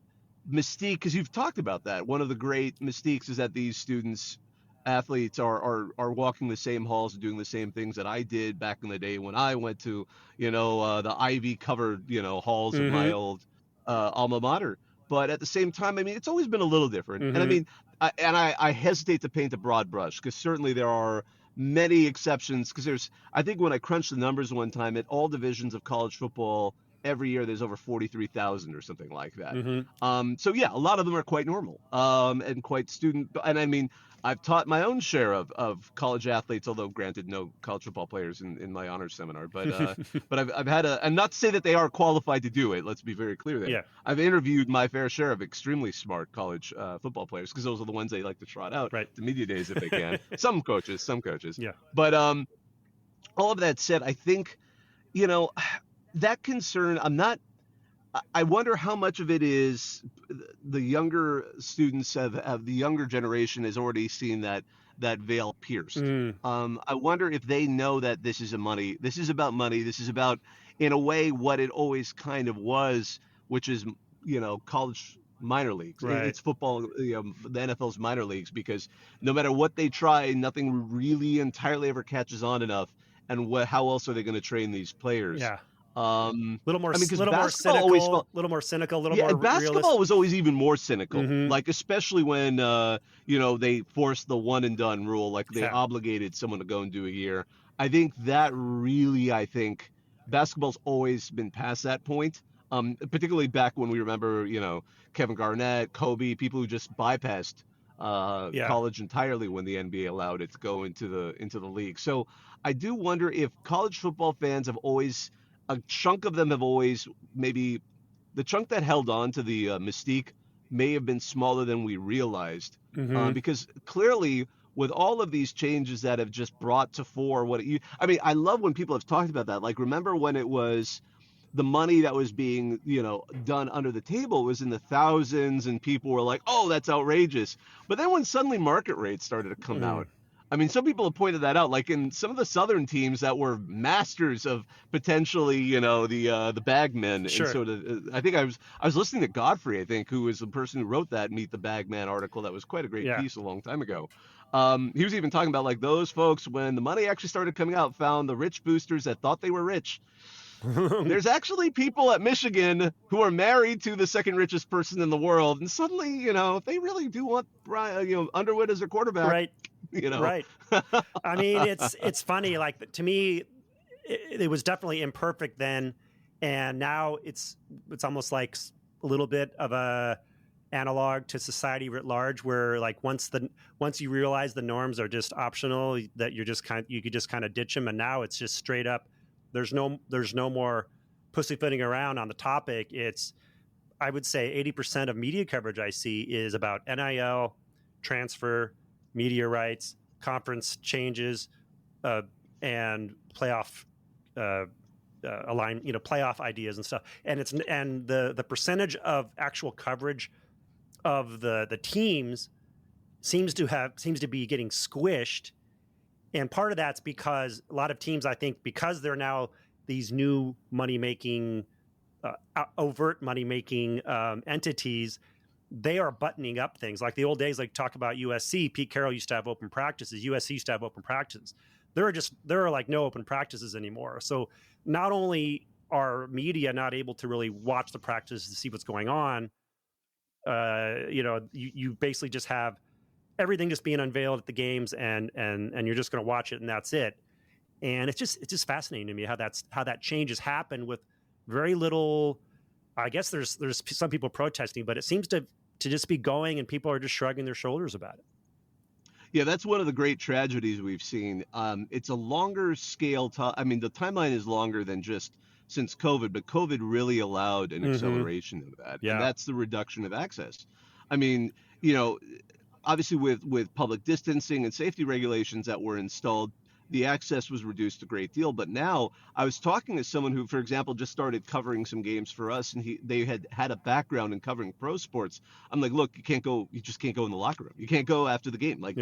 [SPEAKER 5] mystique, because you've talked about that. One of the great mystiques is that these athletes are walking the same halls and doing the same things that I did back in the day when I went to, the ivy covered, halls of my
[SPEAKER 3] Mm-hmm.
[SPEAKER 5] old alma mater. But at the same time, I mean, it's always been a little different. And I
[SPEAKER 3] Mm-hmm.
[SPEAKER 5] mean, I hesitate to paint a broad brush because certainly there are many exceptions. Because I think when I crunched the numbers one time at all divisions of college football, every year there's over 43,000 or something like that.
[SPEAKER 3] Mm-hmm.
[SPEAKER 5] So yeah, a lot of them are quite normal and quite student. And I mean, I've taught my own share of college athletes, although granted, no college football players in my honors seminar. But I've had and not to say that they are qualified to do it. Let's be very clear there.
[SPEAKER 3] Yeah.
[SPEAKER 5] I've interviewed my fair share of extremely smart college football players because those are the ones they like to trot out
[SPEAKER 3] Right.
[SPEAKER 5] to media days if they can. Some coaches.
[SPEAKER 3] Yeah.
[SPEAKER 5] But all of that said, I think that concern. I wonder how much of it is the younger students have the younger generation has already seen that veil pierced.
[SPEAKER 3] Mm.
[SPEAKER 5] I wonder if they know that this is this is about money. This is about, in a way, what it always kind of was, which is, college minor leagues.
[SPEAKER 3] Right.
[SPEAKER 5] It's football, the NFL's minor leagues, because no matter what they try, nothing really entirely ever catches on enough. And how else are they going to train these players?
[SPEAKER 3] Yeah.
[SPEAKER 5] Little
[SPEAKER 3] More
[SPEAKER 5] because
[SPEAKER 3] little more
[SPEAKER 5] basketball
[SPEAKER 3] cynical,
[SPEAKER 5] always felt,
[SPEAKER 3] little more cynical, little
[SPEAKER 5] yeah,
[SPEAKER 3] more
[SPEAKER 5] and basketball
[SPEAKER 3] realistic.
[SPEAKER 5] was always even more cynical.
[SPEAKER 3] Mhm.
[SPEAKER 5] Like especially when they forced the one and done rule, like they
[SPEAKER 3] Yeah.
[SPEAKER 5] obligated someone to go and do a year. I think basketball's always been past that point. Particularly back when we remember, Kevin Garnett, Kobe, people who just bypassed
[SPEAKER 3] Yeah.
[SPEAKER 5] college entirely when the NBA allowed it to go into the league. So I do wonder if college football fans have always, a chunk of them have always, maybe the chunk that held on to the mystique may have been smaller than we realized.
[SPEAKER 3] Mhm.
[SPEAKER 5] Because clearly, with all of these changes that have just brought to fore I love when people have talked about that. Like, remember when it was the money that was being, done under the table was in the thousands, and people were like, "Oh, that's outrageous." But then when suddenly market rates started to come out, I mean, some people have pointed that out, like in some of the Southern teams that were masters of potentially, the bagmen.
[SPEAKER 3] Sure.
[SPEAKER 5] And so I think I was listening to Godfrey, I think, who was the person who wrote that Meet the Bagman article. That was quite a great
[SPEAKER 3] Yeah.
[SPEAKER 5] piece a long time ago. He was even talking about like those folks, when the money actually started coming out, found the rich boosters that thought they were rich. There's actually people at Michigan who are married to the second richest person in the world, and suddenly, if they really do want Underwood as their quarterback,
[SPEAKER 3] Right. Right. I mean, it's funny. Like, to me, it was definitely imperfect then, and now it's almost like a little bit of a analog to society writ large, where like once you realize the norms are just optional, that you could just kind of ditch them, and now it's just straight up. There's no more pussyfooting around on the topic. I would say 80% of media coverage I see is about NIL, transfer, media rights, conference changes, and playoff playoff ideas and stuff. And the percentage of actual coverage of the teams seems to be getting squished. And part of that's because a lot of teams, I think, because they're now these new money-making, overt money-making entities, they are buttoning up things. Like the old days, like talk about USC, Pete Carroll used to have open practices. USC used to have open practices. There are like no open practices anymore. So not only are media not able to really watch the practices to see what's going on, you basically just have everything just being unveiled at the games, and you're just going to watch it, and that's it. And it's just fascinating to me how that change has happened with very little. I guess there's some people protesting, but it seems to just be going, and people are just shrugging their shoulders about it.
[SPEAKER 5] Yeah, that's one of the great tragedies we've seen. It's a longer scale. I mean, the timeline is longer than just since COVID, but COVID really allowed an acceleration of that.
[SPEAKER 3] Yeah.
[SPEAKER 5] And that's the reduction of access. I mean, obviously with public distancing and safety regulations that were installed, the access was reduced a great deal. But now I was talking to someone who, for example, just started covering some games for us, and they had a background in covering pro sports. I'm like, look, you just can't go in the locker room. You can't go after the game. Like,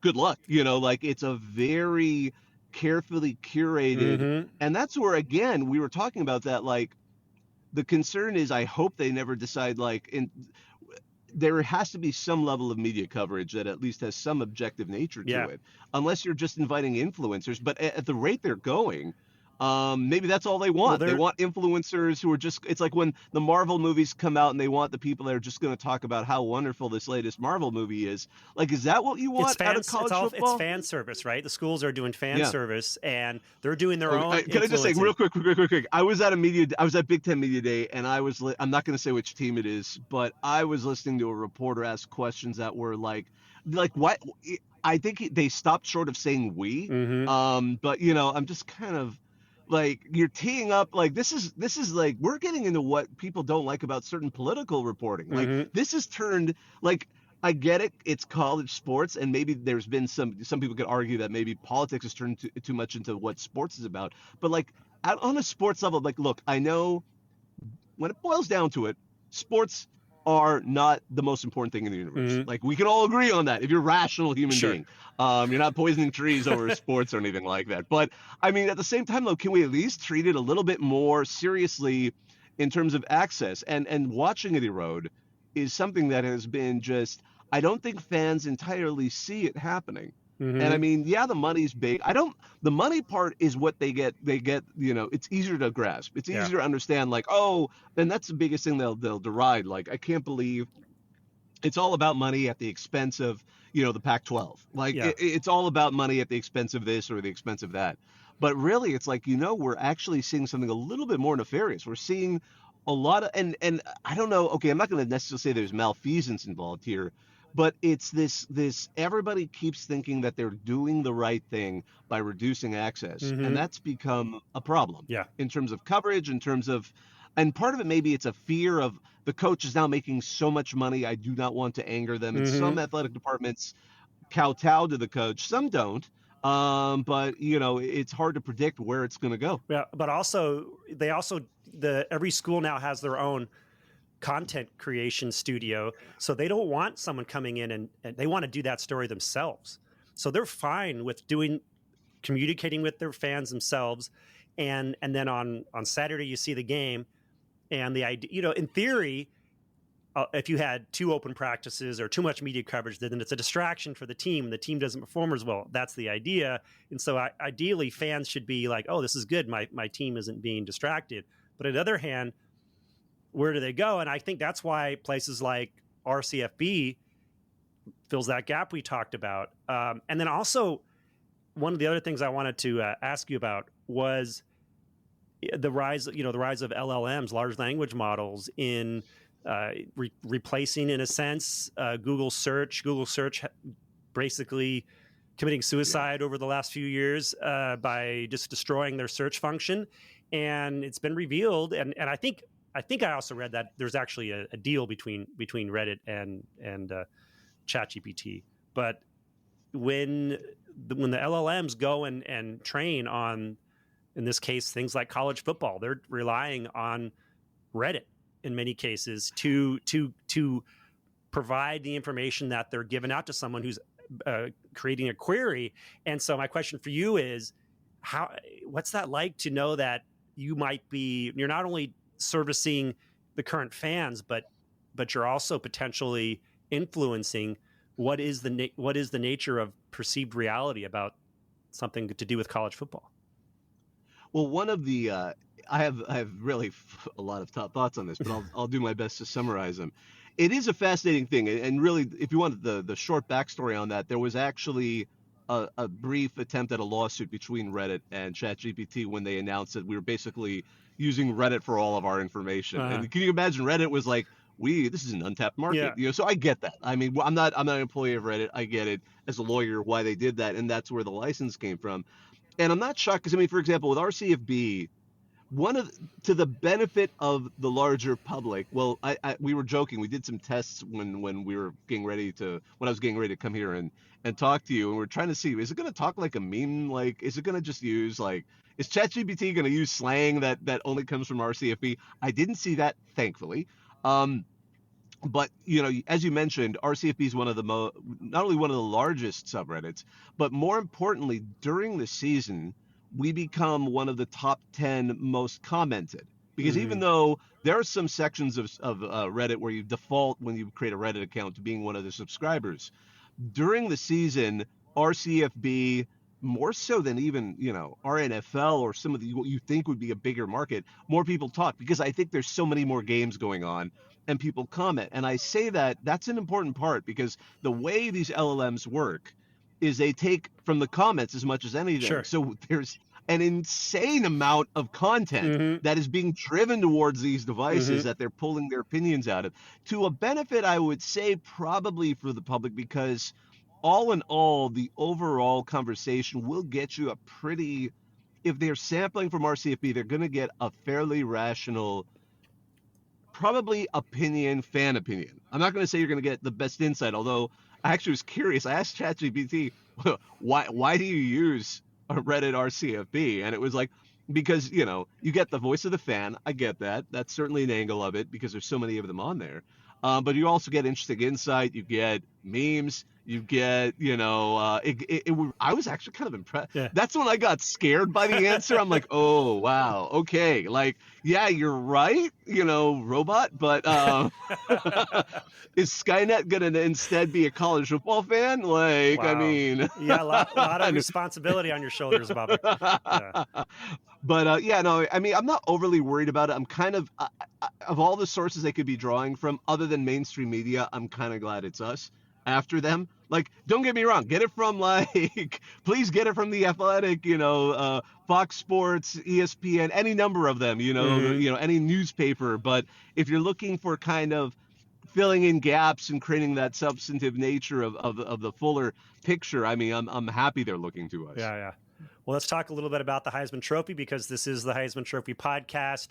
[SPEAKER 5] good luck. Like it's a very carefully curated, and that's where, again, we were talking about that. Like, the concern is, I hope they never decide, like, there has to be some level of media coverage that at least has some objective nature to
[SPEAKER 3] Yeah.
[SPEAKER 5] it, unless you're just inviting influencers. But at the rate they're going, maybe that's all they
[SPEAKER 3] Well,
[SPEAKER 5] want. They want influencers who are just, it's like when the Marvel movies come out and they want the people that are just going to talk about how wonderful this latest Marvel movie is. Like, is that what you want out of college football?
[SPEAKER 3] It's fan service, right? The schools are doing fan
[SPEAKER 5] Yeah.
[SPEAKER 3] service, and they're doing their own.
[SPEAKER 5] Can I just say
[SPEAKER 3] influencing.
[SPEAKER 5] real quick? I was at Big Ten Media Day, and I'm not going to say which team it is, but I was listening to a reporter ask questions that were like what? I think they stopped short of saying we.
[SPEAKER 3] Mhm.
[SPEAKER 5] But I'm just kind of like, you're teeing up, like, this is like, we're getting into what people don't like about certain political reporting. Like,
[SPEAKER 3] Mhm.
[SPEAKER 5] this has turned, like, I get it, it's college sports, and maybe there's been some people could argue that maybe politics has turned too much into what sports is about. But like, on a sports level, like, look, I know when it boils down to it, sports are not the most important thing in the universe.
[SPEAKER 3] Mhm.
[SPEAKER 5] Like, we can all agree on that if you're a rational human
[SPEAKER 3] Sure.
[SPEAKER 5] being. You're not poisoning trees over sports or anything like that. But I mean, at the same time, though, can we at least treat it a little bit more seriously in terms of access? And watching it erode is something that has been just, I don't think fans entirely see it happening. And I
[SPEAKER 3] Mhm.
[SPEAKER 5] mean, yeah, the money's big. The money part is what they get, it's easier to grasp. It's
[SPEAKER 3] Yeah.
[SPEAKER 5] easier to understand, like, oh, and that's the biggest thing they'll deride. Like, I can't believe it's all about money at the expense of, the Pac-12. Like,
[SPEAKER 3] Yeah.
[SPEAKER 5] it's all about money at the expense of this or the expense of that. But really, it's like, we're actually seeing something a little bit more nefarious. We're seeing a lot of, and I don't know, okay, I'm not going to necessarily say there's malfeasance involved here, but it's this everybody keeps thinking that they're doing the right thing by reducing access,
[SPEAKER 3] Mhm.
[SPEAKER 5] and that's become a problem
[SPEAKER 3] Yeah.
[SPEAKER 5] in terms of coverage, in terms of, and part of it, maybe it's a fear of the coach is now making so much money, I do not want to anger them. And some
[SPEAKER 3] Mhm.
[SPEAKER 5] athletic departments kowtow to the coach, some don't. But it's hard to predict where it's going to go.
[SPEAKER 3] Yeah, but every school now has their own content creation studio, so they don't want someone coming in and they want to do that story themselves. So they're fine with communicating with their fans themselves, and then on Saturday you see the game, and the idea, in theory, if you had too open practices or too much media coverage, then it's a distraction for the team. The team doesn't perform as well. That's the idea. And so ideally, fans should be like, oh, this is good. My team isn't being distracted. But on the other hand, where do they go? And I think that's why places like RCFB fills that gap we talked about. And then also, one of the other things I wanted to ask you about was the rise of LLMs, large language models, in replacing, in a sense, Google search. Google search basically committing suicide over the last few years by just destroying their search function. And it's been revealed, and I think I also read that there's actually a deal between Reddit and ChatGPT. But when the LLMs go and train on, in this case, things like college football, they're relying on Reddit in many cases to provide the information that they're giving out to someone who's creating a query. And so my question for you is, what's that like to know that you're not only servicing the current fans, but you're also potentially influencing what is the nature of perceived reality about something to do with college football?
[SPEAKER 5] Well, one of the I have really a lot of top thoughts on this, but I'll do my best to summarize them. It is a fascinating thing, and really, if you want the short backstory on that, there was actually a brief attempt at a lawsuit between Reddit and ChatGPT when they announced that we were basically using Reddit for all of our information. And can you imagine, Reddit was like, this is an untapped market.
[SPEAKER 3] Yeah.
[SPEAKER 5] So I get that. I mean, I'm not an employee of Reddit. I get it as a lawyer why they did that, and that's where the license came from. And I'm not shocked because, I mean, for example, with RCFB, to the benefit of the larger public. Well, we were joking. We did some tests when we were when I was getting ready to come here and talk to you, and we're trying to see, is it going to talk like a meme? Like, is it going to just use, like, is ChatGPT going to use slang that only comes from RCFB? I didn't see that, thankfully. But as you mentioned, RCFB is one of the not only one of the largest subreddits, but more importantly, during the season, we become one of the top 10 most commented. Because even though there are some sections of Reddit where you default when you create a Reddit account to being one of the subscribers, during the season, RCFB, more so than even, our NFL or some of the what you think would be a bigger market, more people talk because I think there's so many more games going on and people comment. And I say that's an important part because the way these LLMs work is they take from the comments as much as anything.
[SPEAKER 3] Sure.
[SPEAKER 5] So there's an insane amount of content that is being driven towards these devices that they're pulling their opinions out of, to a benefit, I would say, probably for the public, because all in all, the overall conversation will get you a pretty, if they're sampling from RCFB, they're going to get a fairly rational, probably fan opinion. I'm not going to say you're going to get the best insight, although I actually was curious. I asked ChatGPT, why do you use a Reddit RCFB? And it was like, because, you get the voice of the fan. I get that. That's certainly an angle of it because there's so many of them on there. But you also get interesting insight. You get memes. You get, I was actually kind of impressed.
[SPEAKER 3] Yeah.
[SPEAKER 5] That's when I got scared by the answer. I'm like, oh, wow. Okay. Like, yeah, you're right, robot. But is Skynet going to instead be a college football fan? Like,
[SPEAKER 3] Wow.
[SPEAKER 5] I mean.
[SPEAKER 3] Yeah, a lot of responsibility on your shoulders, Bobak. Yeah.
[SPEAKER 5] But I mean, I'm not overly worried about it. I'm kind of all the sources they could be drawing from, other than mainstream media, I'm kind of glad it's us after them. Like, don't get me wrong, get it from please get it from The Athletic, Fox Sports, ESPN, any number of them, any newspaper. But if you're looking for kind of filling in gaps and creating that substantive nature of the fuller picture, I mean, I'm happy they're looking to us.
[SPEAKER 3] Yeah. Well, let's talk a little bit about the Heisman Trophy, because this is the Heisman Trophy podcast.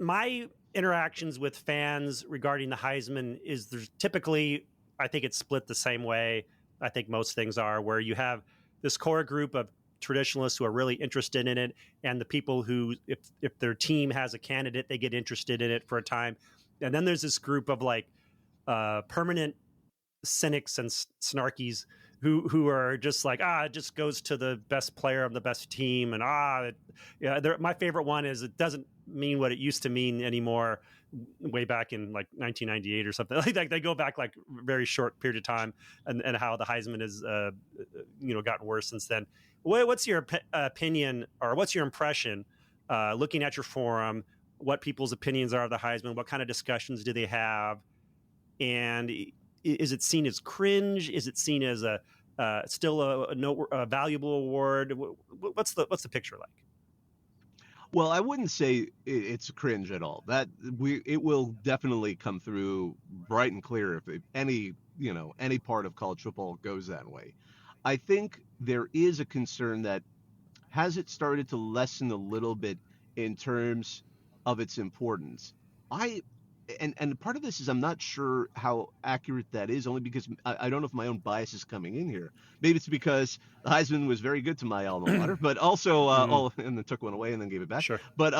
[SPEAKER 3] My interactions with fans regarding the Heisman is there's typically, I think it's split the same way I think most things are, where you have this core group of traditionalists who are really interested in it, and the people who, if their team has a candidate, they get interested in it for a time. And then there's this group of permanent cynics and snarkies who are just like, it just goes to the best player of the best team. And my favorite one is, it doesn't mean what it used to mean anymore, way back in 1998 or something. Like they go back very short period of time, and how the Heisman has gotten worse since then. What's your opinion, or what's your impression, looking at your forum, what people's opinions are of the Heisman? What kind of discussions do they have? And is it seen as cringe? Is it seen as still a valuable award? What's the picture like?
[SPEAKER 5] Well, I wouldn't say it's cringe at all. It will definitely come through bright and clear if any part of college football goes that way. I think there is a concern that has it started to lessen a little bit in terms of its importance. And part of this is I'm not sure how accurate that is, only because I don't know if my own bias is coming in here. Maybe it's because the Heisman was very good to my alma mater, but also and then took one away and then gave it back.
[SPEAKER 3] Sure.
[SPEAKER 5] But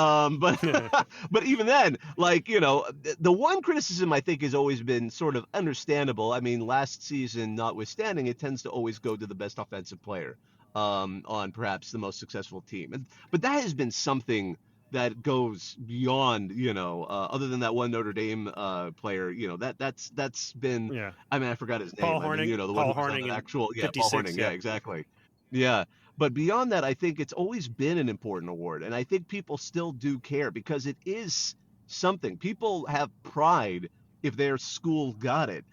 [SPEAKER 5] but even then, the one criticism I think has always been sort of understandable. I mean, last season notwithstanding, it tends to always go to the best offensive player on perhaps the most successful team. But that has been something that goes beyond, other than that one Notre Dame player, that's been,
[SPEAKER 3] Yeah.
[SPEAKER 5] I mean, I forgot his name.
[SPEAKER 3] Paul Hornung.
[SPEAKER 5] The
[SPEAKER 3] Paul
[SPEAKER 5] one who was on
[SPEAKER 3] Hornung
[SPEAKER 5] the actual,
[SPEAKER 3] in
[SPEAKER 5] Paul
[SPEAKER 3] 56,
[SPEAKER 5] Hornung,
[SPEAKER 3] yeah.
[SPEAKER 5] exactly. Yeah. But beyond that, I think it's always been an important award. And I think people still do care because it is something. People have pride if their school got it.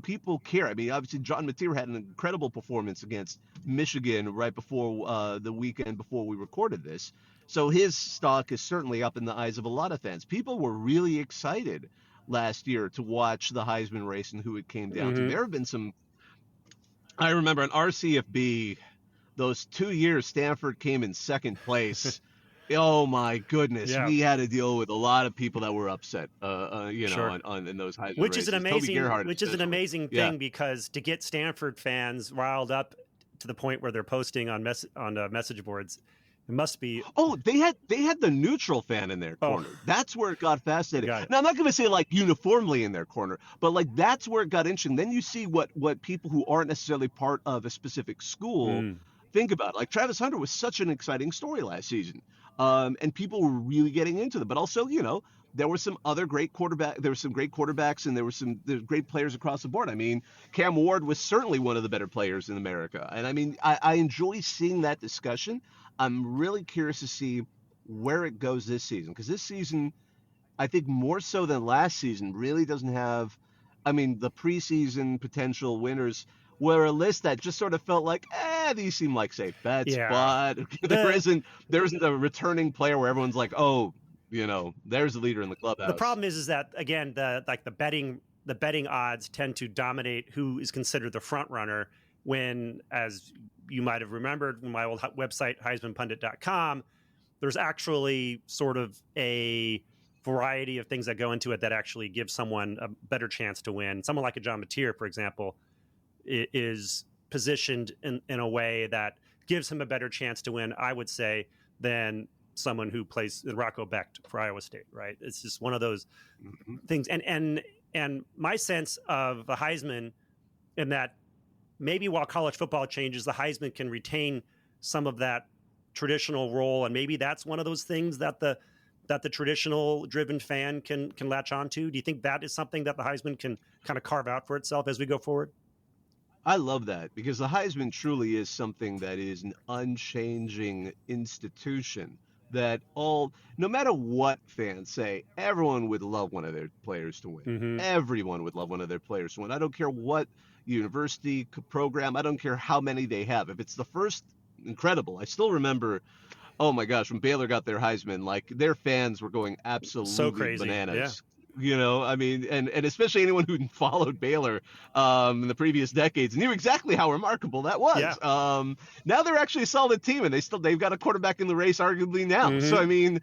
[SPEAKER 5] People care. I mean, obviously, John Mateer had an incredible performance against Michigan right before the weekend before we recorded this. So his stock is certainly up in the eyes of a lot of fans. People were really excited last year to watch the Heisman race and who it came down to. There have been some, I remember on RCFB, those 2 years Stanford came in second place. Oh my goodness,
[SPEAKER 3] Yeah.
[SPEAKER 5] we had to deal with a lot of people that were upset,
[SPEAKER 3] Sure.
[SPEAKER 5] in those Heisman
[SPEAKER 3] Which
[SPEAKER 5] races.
[SPEAKER 3] is an amazing
[SPEAKER 5] Yeah.
[SPEAKER 3] thing, because to get Stanford fans riled up to the point where they're posting on message boards, it must be.
[SPEAKER 5] Oh, they had the neutral fan in their corner. That's where it got fascinating. Now, I'm not going to say uniformly in their corner, but that's where it got interesting. Then you see what people who aren't necessarily part of a specific school think about it. Like Travis Hunter was such an exciting story last season, and people were really getting into them. But also, there were some other great There were some great quarterbacks, and there were great players across the board. I mean, Cam Ward was certainly one of the better players in America, and I mean, I enjoy seeing that discussion. I'm really curious to see where it goes this season, because this season, I think more so than last season, really doesn't have. I mean, the preseason potential winners were a list that just sort of felt like, these seem like safe bets,
[SPEAKER 3] Yeah.
[SPEAKER 5] but there isn't a returning player where everyone's like, oh, there's the leader in the clubhouse.
[SPEAKER 3] The problem is that, again, the betting odds tend to dominate who is considered the front runner, when, as you might have remembered from my old website, HeismanPundit.com, there's actually sort of a variety of things that go into it that actually give someone a better chance to win. Someone like a John Mateer, for example, is positioned in a way that gives him a better chance to win, I would say, than someone who plays in Rocco Becht for Iowa State, right? It's just one of those things. And my sense of the Heisman, in that maybe while college football changes, the Heisman can retain some of that traditional role, and maybe that's one of those things that the traditional driven fan can latch onto. Do you think that is something that the Heisman can kind of carve out for itself as we go forward?
[SPEAKER 5] I love that, because the Heisman truly is something that is an unchanging institution that no matter what fans say, everyone would love one of their players to win.
[SPEAKER 3] Mm-hmm.
[SPEAKER 5] Everyone would love one of their players to win. I don't care what university program, I don't care how many they have. If it's the first, incredible. I still remember, oh my gosh, when Baylor got their Heisman, like their fans were going absolutely
[SPEAKER 3] so crazy.
[SPEAKER 5] Bananas.
[SPEAKER 3] Yeah.
[SPEAKER 5] I mean, and especially anyone who followed Baylor in the previous decades knew exactly how remarkable that was.
[SPEAKER 3] Yeah.
[SPEAKER 5] Now they're actually a solid team, and they've got a quarterback in the race, arguably now.
[SPEAKER 3] Mm-hmm.
[SPEAKER 5] So I mean,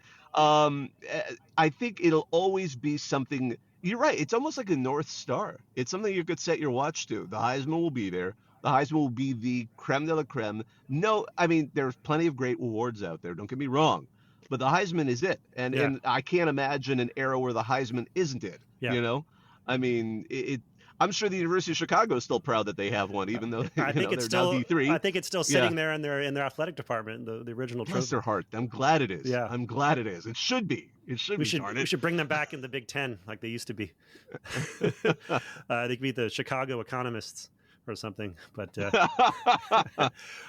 [SPEAKER 5] I think it'll always be something. You're right. It's almost like a North Star. It's something you could set your watch to. The Heisman will be there. The Heisman will be the creme de la creme. No, I mean, there's plenty of great awards out there. Don't get me wrong. But the Heisman is it. And I can't imagine an era where the Heisman isn't it.
[SPEAKER 3] Yeah.
[SPEAKER 5] I mean, I'm sure the University of Chicago is still proud that they have one, even though they're now D3.
[SPEAKER 3] I think it's still sitting there in their athletic department, the original trophy.
[SPEAKER 5] Bless their heart. I'm glad it is.
[SPEAKER 3] Yeah.
[SPEAKER 5] I'm glad it is. It should be. We
[SPEAKER 3] should bring them back in the Big Ten like they used to be. They could be the Chicago Economists or something. But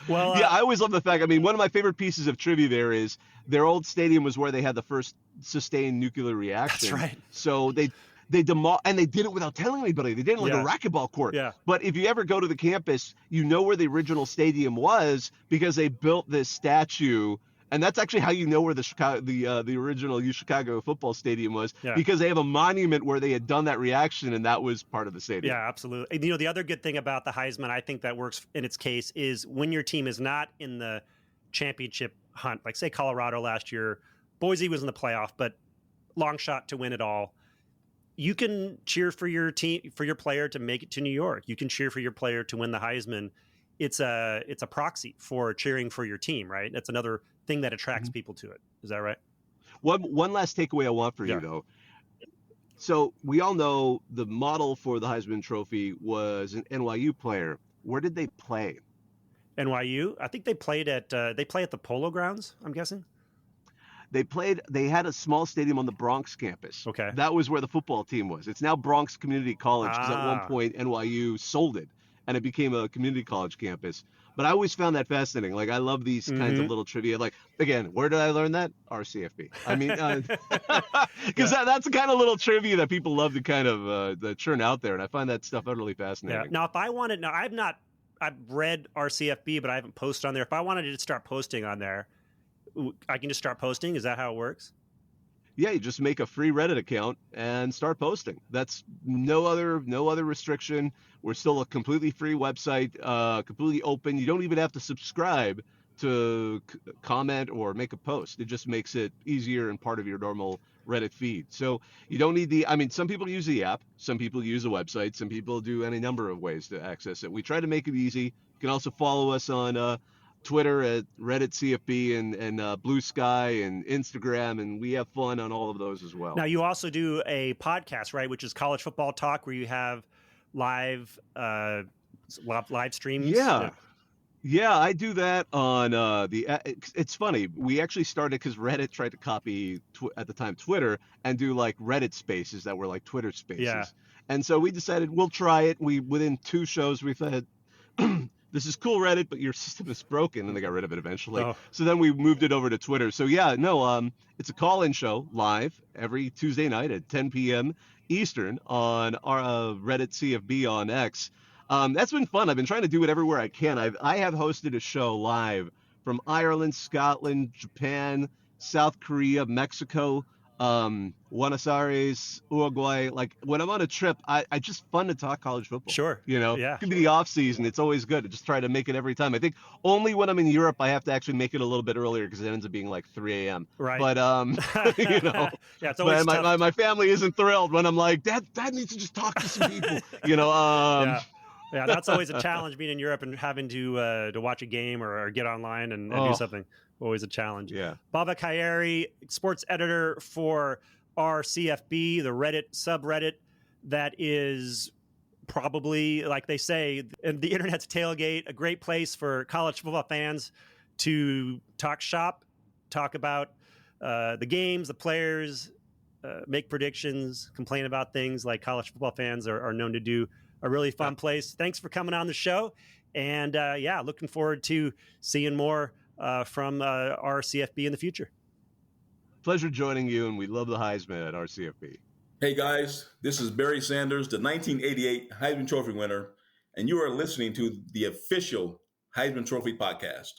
[SPEAKER 3] well,
[SPEAKER 5] I always love the fact. I mean, one of my favorite pieces of trivia there is their old stadium was where they had the first sustained nuclear reaction.
[SPEAKER 3] That's right.
[SPEAKER 5] So they and they did it without telling anybody. They did it like a racquetball court.
[SPEAKER 3] Yeah.
[SPEAKER 5] But if you ever go to the campus, you know where the original stadium was because they built this statue. And that's actually how you know where the original Chicago football stadium was, because they have a monument where they had done that reaction, and that was part of the stadium.
[SPEAKER 3] Yeah, absolutely. And, the other good thing about the Heisman, I think that works in its case, is when your team is not in the championship hunt, like say Colorado last year, Boise was in the playoff, but long shot to win it all. You can cheer for your team, for your player to make it to New York. You can cheer for your player to win the Heisman. It's a proxy for cheering for your team, right? That's another thing that attracts people to it. Is that right?
[SPEAKER 5] One last takeaway I want for you, though. So we all know the model for the Heisman Trophy was an NYU player. Where did they play?
[SPEAKER 3] NYU? I think they played at the Polo Grounds, I'm guessing.
[SPEAKER 5] They had a small stadium on the Bronx campus.
[SPEAKER 3] Okay.
[SPEAKER 5] That was where the football team was. It's now Bronx Community College, because at one point NYU sold it and it became a community college campus. But I always found that fascinating. Like, I love these kinds of little trivia. Like, again, where did I learn that? RCFB. I mean, because that's the kind of little trivia that people love to kind of churn out there. And I find that stuff utterly fascinating.
[SPEAKER 3] Yeah. Now, if I wanted, I've read RCFB, but I haven't posted on there. If I wanted to start posting on there, I can just start posting. Is that how it works?
[SPEAKER 5] Yeah, you just make a free Reddit account and start posting. That's no other restriction. We're still a completely free website, completely open. You don't even have to subscribe to comment or make a post. It just makes it easier and part of your normal Reddit feed. So you don't need some people use the app, some people use the website, some people do any number of ways to access it. We try to make it easy. You can also follow us on Twitter at Reddit CFB and Blue Sky and Instagram, and we have fun on all of those as well.
[SPEAKER 3] Now, you also do a podcast, right, which is College Football Talk, where you have live streams.
[SPEAKER 5] Yeah. Yeah, I do that on it's funny. We actually started because Reddit tried to copy at the time Twitter and do like Reddit Spaces that were like Twitter
[SPEAKER 3] Yeah.
[SPEAKER 5] Spaces. And so we decided we'll try it. We within 2 shows we said this is cool Reddit, but your system is broken, and they got rid of it eventually.
[SPEAKER 3] Oh,
[SPEAKER 5] So then we moved it over to Twitter. So yeah, no, it's a call-in show live every Tuesday night at 10 p.m. Eastern on our Reddit CFB on X. That's been fun. I've been trying to do it everywhere I can. I have hosted a show live from Ireland, Scotland, Japan, South Korea, Mexico, Buenos Aires, Uruguay. Like when I'm on a trip, I just fun to talk college football.
[SPEAKER 3] sure.
[SPEAKER 5] You know,
[SPEAKER 3] Yeah.
[SPEAKER 5] it can be the off season. It's always good to just try to make it every time. I think only when I'm in Europe I have to actually make it a little bit earlier because it ends up being like 3 a.m.
[SPEAKER 3] Right.
[SPEAKER 5] But you know,
[SPEAKER 3] Yeah, it's always tough.
[SPEAKER 5] my family isn't thrilled when I'm like, Dad needs to just talk to some people. You know.
[SPEAKER 3] Yeah, that's always a challenge being in Europe and having to watch a game or get online and do something. Always a challenge.
[SPEAKER 5] Yeah.
[SPEAKER 3] Bobak, sports editor for RCFB, the Reddit subreddit that is probably, like they say, the internet's tailgate, a great place for college football fans to talk shop, talk about the games, the players, make predictions, complain about things like college football fans are known to do. A really fun place. Thanks for coming on the show. And looking forward to seeing more from our CFB in the future.
[SPEAKER 5] Pleasure joining you, and we love the Heisman at our CFB.
[SPEAKER 6] Hey guys, this is Barry Sanders, the 1988 Heisman Trophy winner, and you are listening to the official Heisman Trophy podcast.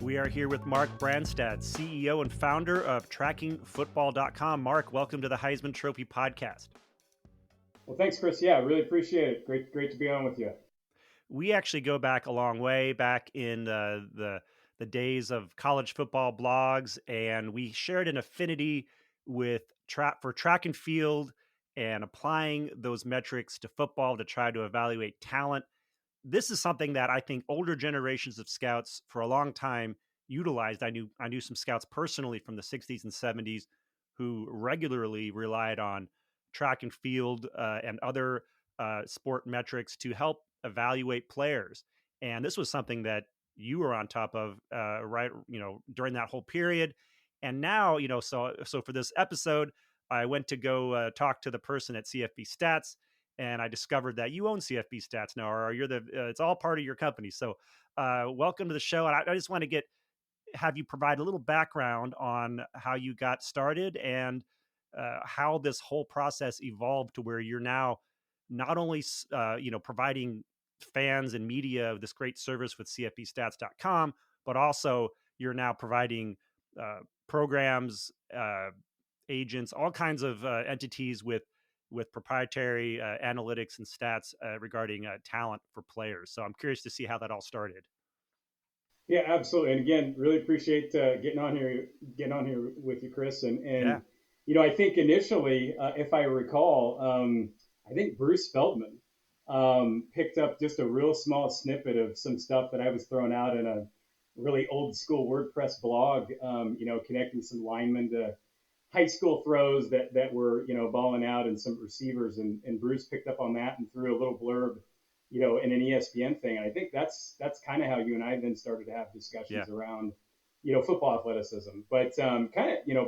[SPEAKER 3] We are here with Mark Branstad, CEO and founder of TrackingFootball.com. Mark, welcome to the Heisman Trophy podcast.
[SPEAKER 7] Well, thanks, Chris. Yeah, really appreciate it. Great to be on with you.
[SPEAKER 3] We actually go back a long way, back in the days of college football blogs, and we shared an affinity with for track and field and applying those metrics to football to try to evaluate talent. This is something that I think older generations of scouts for a long time utilized. I knew some scouts personally from the 60s and 70s who regularly relied on track and field and other sport metrics to help evaluate players. And this was something that you were on top of, during that whole period. And now, so for this episode, I went to go talk to the person at CFB Stats, and I discovered that you own CFB Stats now, or you're it's all part of your company. So welcome to the show. And I just want to have you provide a little background on how you got started and how this whole process evolved to where you're now not only, providing fans and media this great service with CFBstats.com, but also you're now providing programs, agents, all kinds of entities with proprietary analytics and stats regarding talent for players. So I'm curious to see how that all started.
[SPEAKER 7] Yeah, absolutely. And again, really appreciate getting on here with you, Chris. And I think initially, if I recall, I think Bruce Feldman picked up just a real small snippet of some stuff that I was throwing out in a really old school WordPress blog, connecting some linemen to high school throws that were, balling out, and some receivers. And Bruce picked up on that and threw a little blurb, in an ESPN thing. And I think that's kind of how you and I then started to have discussions around, football athleticism. But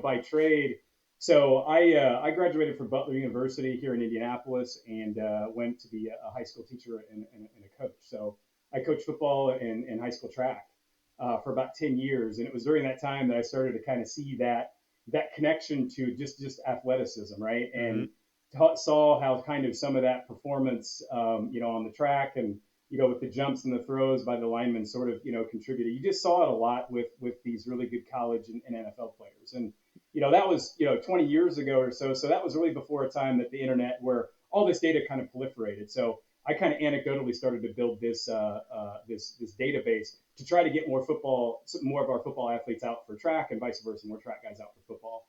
[SPEAKER 7] by trade. So I graduated from Butler University here in Indianapolis and went to be a high school teacher and a coach. So I coached football and high school track for about 10 years. And it was during that time that I started to kind of see that connection to just athleticism, right? And saw how kind of some of that performance, on the track and, with the jumps and the throws by the linemen sort of, contributed. You just saw it a lot with these really good college and NFL players. And, that was, 20 years ago or so. So that was really before a time that the internet where all this data kind of proliferated. So I kind of anecdotally started to build this this database to try to get more of our football athletes out for track and vice versa, more track guys out for football.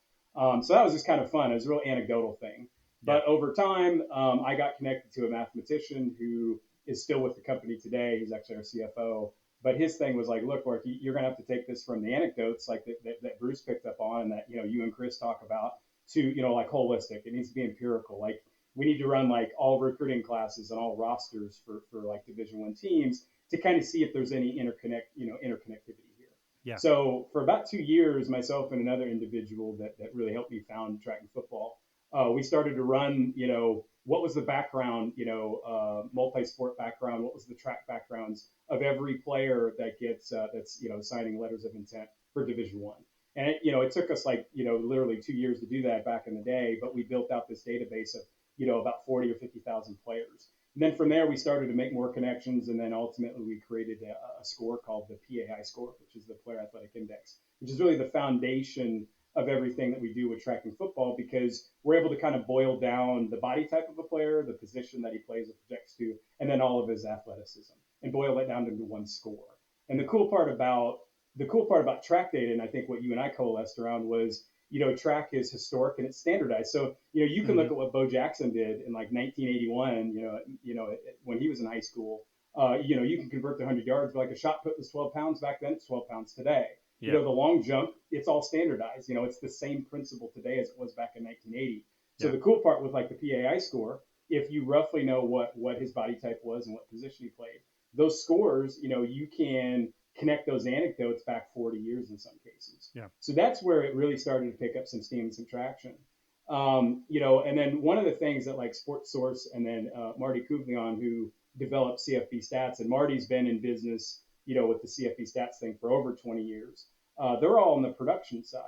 [SPEAKER 7] So that was just kind of fun. It was a real anecdotal thing. But over time, I got connected to a mathematician who is still with the company today. He's actually our CFO, But his thing was like, look, Mark, you're going to have to take this from the anecdotes like that Bruce picked up on and that, you and Chris talk about to, like holistic. It needs to be empirical. Like we need to run like all recruiting classes and all rosters for like Division I teams to kind of see if there's any interconnectivity here.
[SPEAKER 3] Yeah.
[SPEAKER 7] So for about 2 years, myself and another individual that really helped me found track and football, we started to run, what was the background, multi-sport background, what was the track backgrounds of every player that gets that's signing letters of intent for Division I. And it took us like literally 2 years to do that back in the day, but we built out this database of about 40 or 50,000 players. And then from there we started to make more connections, and then ultimately we created a score called the PAI score, which is the Player Athletic Index, which is really the foundation of everything that we do with track and football, because we're able to kind of boil down the body type of a player, the position that he plays or projects to, and then all of his athleticism, and boil that down into one score. And the cool part about track data, and I think what you and I coalesced around was, track is historic and it's standardized. So, you can look at what Bo Jackson did in like 1981, when he was in high school. You can convert to 100 yards, but like a shot put was 12 pounds back then, it's 12 pounds today.
[SPEAKER 3] Yeah.
[SPEAKER 7] The long jump, it's all standardized. It's the same principle today as it was back in 1980. So the cool part with like the PAI score, if you roughly know what his body type was and what position he played, those scores, you can connect those anecdotes back 40 years in some cases.
[SPEAKER 3] Yeah.
[SPEAKER 7] So that's where it really started to pick up some steam and some traction. And then one of the things that like Sports Source and then Marty Kuvlian, who developed CFB Stats, and Marty's been in business, with the CFB Stats thing for over 20 years. They're all on the production side.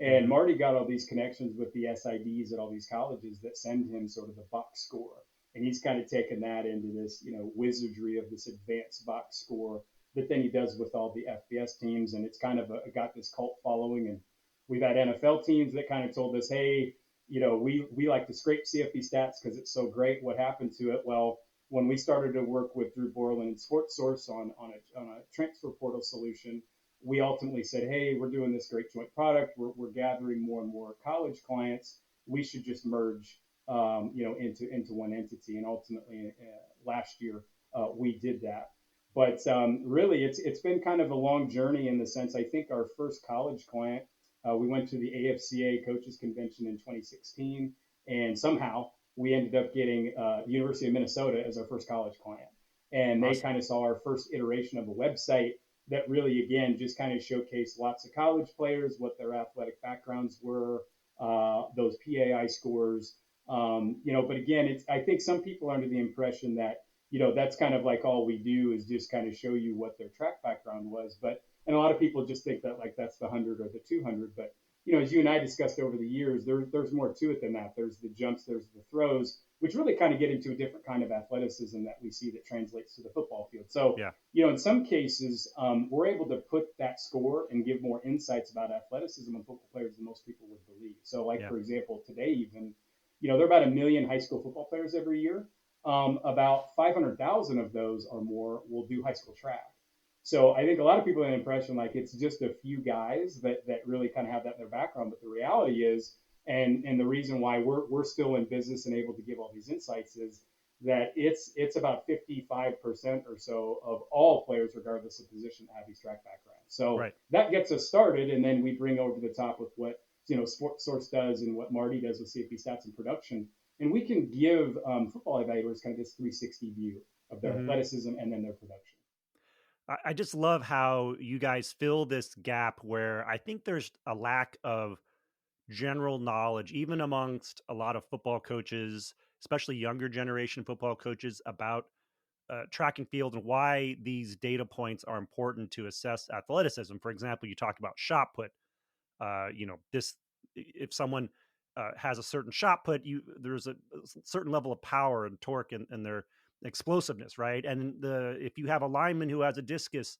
[SPEAKER 7] And Marty got all these connections with the SIDs at all these colleges that send him sort of the box score. And he's kind of taken that into this, wizardry of this advanced box score that then he does with all the FBS teams. And it's kind of got this cult following. And we've had NFL teams that kind of told us, hey, we like to scrape CFB Stats because it's so great. What happened to it? Well, when we started to work with Drew Borland and Sports Source on a transfer portal solution, we ultimately said, hey, we're doing this great joint product. We're gathering more and more college clients. We should just merge, into one entity. And ultimately, last year, we did that. But really, it's been kind of a long journey in the sense, I think our first college client, we went to the AFCA Coaches Convention in 2016, and somehow we ended up getting the University of Minnesota as our first college client. And they kind of saw our first iteration of a website that really, again, just kind of showcased lots of college players, what their athletic backgrounds were, those PAI scores. But again, I think some people are under the impression that, that's kind of like all we do is just kind of show you what their track background was. And a lot of people just think that like that's the 100 or the 200. But, as you and I discussed over the years, there's more to it than that. There's the jumps, there's the throws, which really kind of get into a different kind of athleticism that we see that translates to the football field. So, in some cases, we're able to put that score and give more insights about athleticism in football players than most people would believe. So, for example, today even, there are about 1 million high school football players every year. About 500,000 of those or more will do high school track. So I think a lot of people have an impression like it's just a few guys that really kind of have that in their background. But the reality is, and the reason why we're still in business and able to give all these insights is that it's about 55% or so of all players, regardless of position, have these track backgrounds. So that gets us started, and then we bring over the top with what Sports Source does and what Marty does with CFB Stats and production, and we can give football evaluators kind of this 360 view of their athleticism and then their production.
[SPEAKER 3] I just love how you guys fill this gap where I think there's a lack of general knowledge, even amongst a lot of football coaches, especially younger generation football coaches, about track and field and why these data points are important to assess athleticism. For example, you talked about shot put. If someone has a certain shot put, there's a certain level of power and torque and their explosiveness, right? And if you have a lineman who has a discus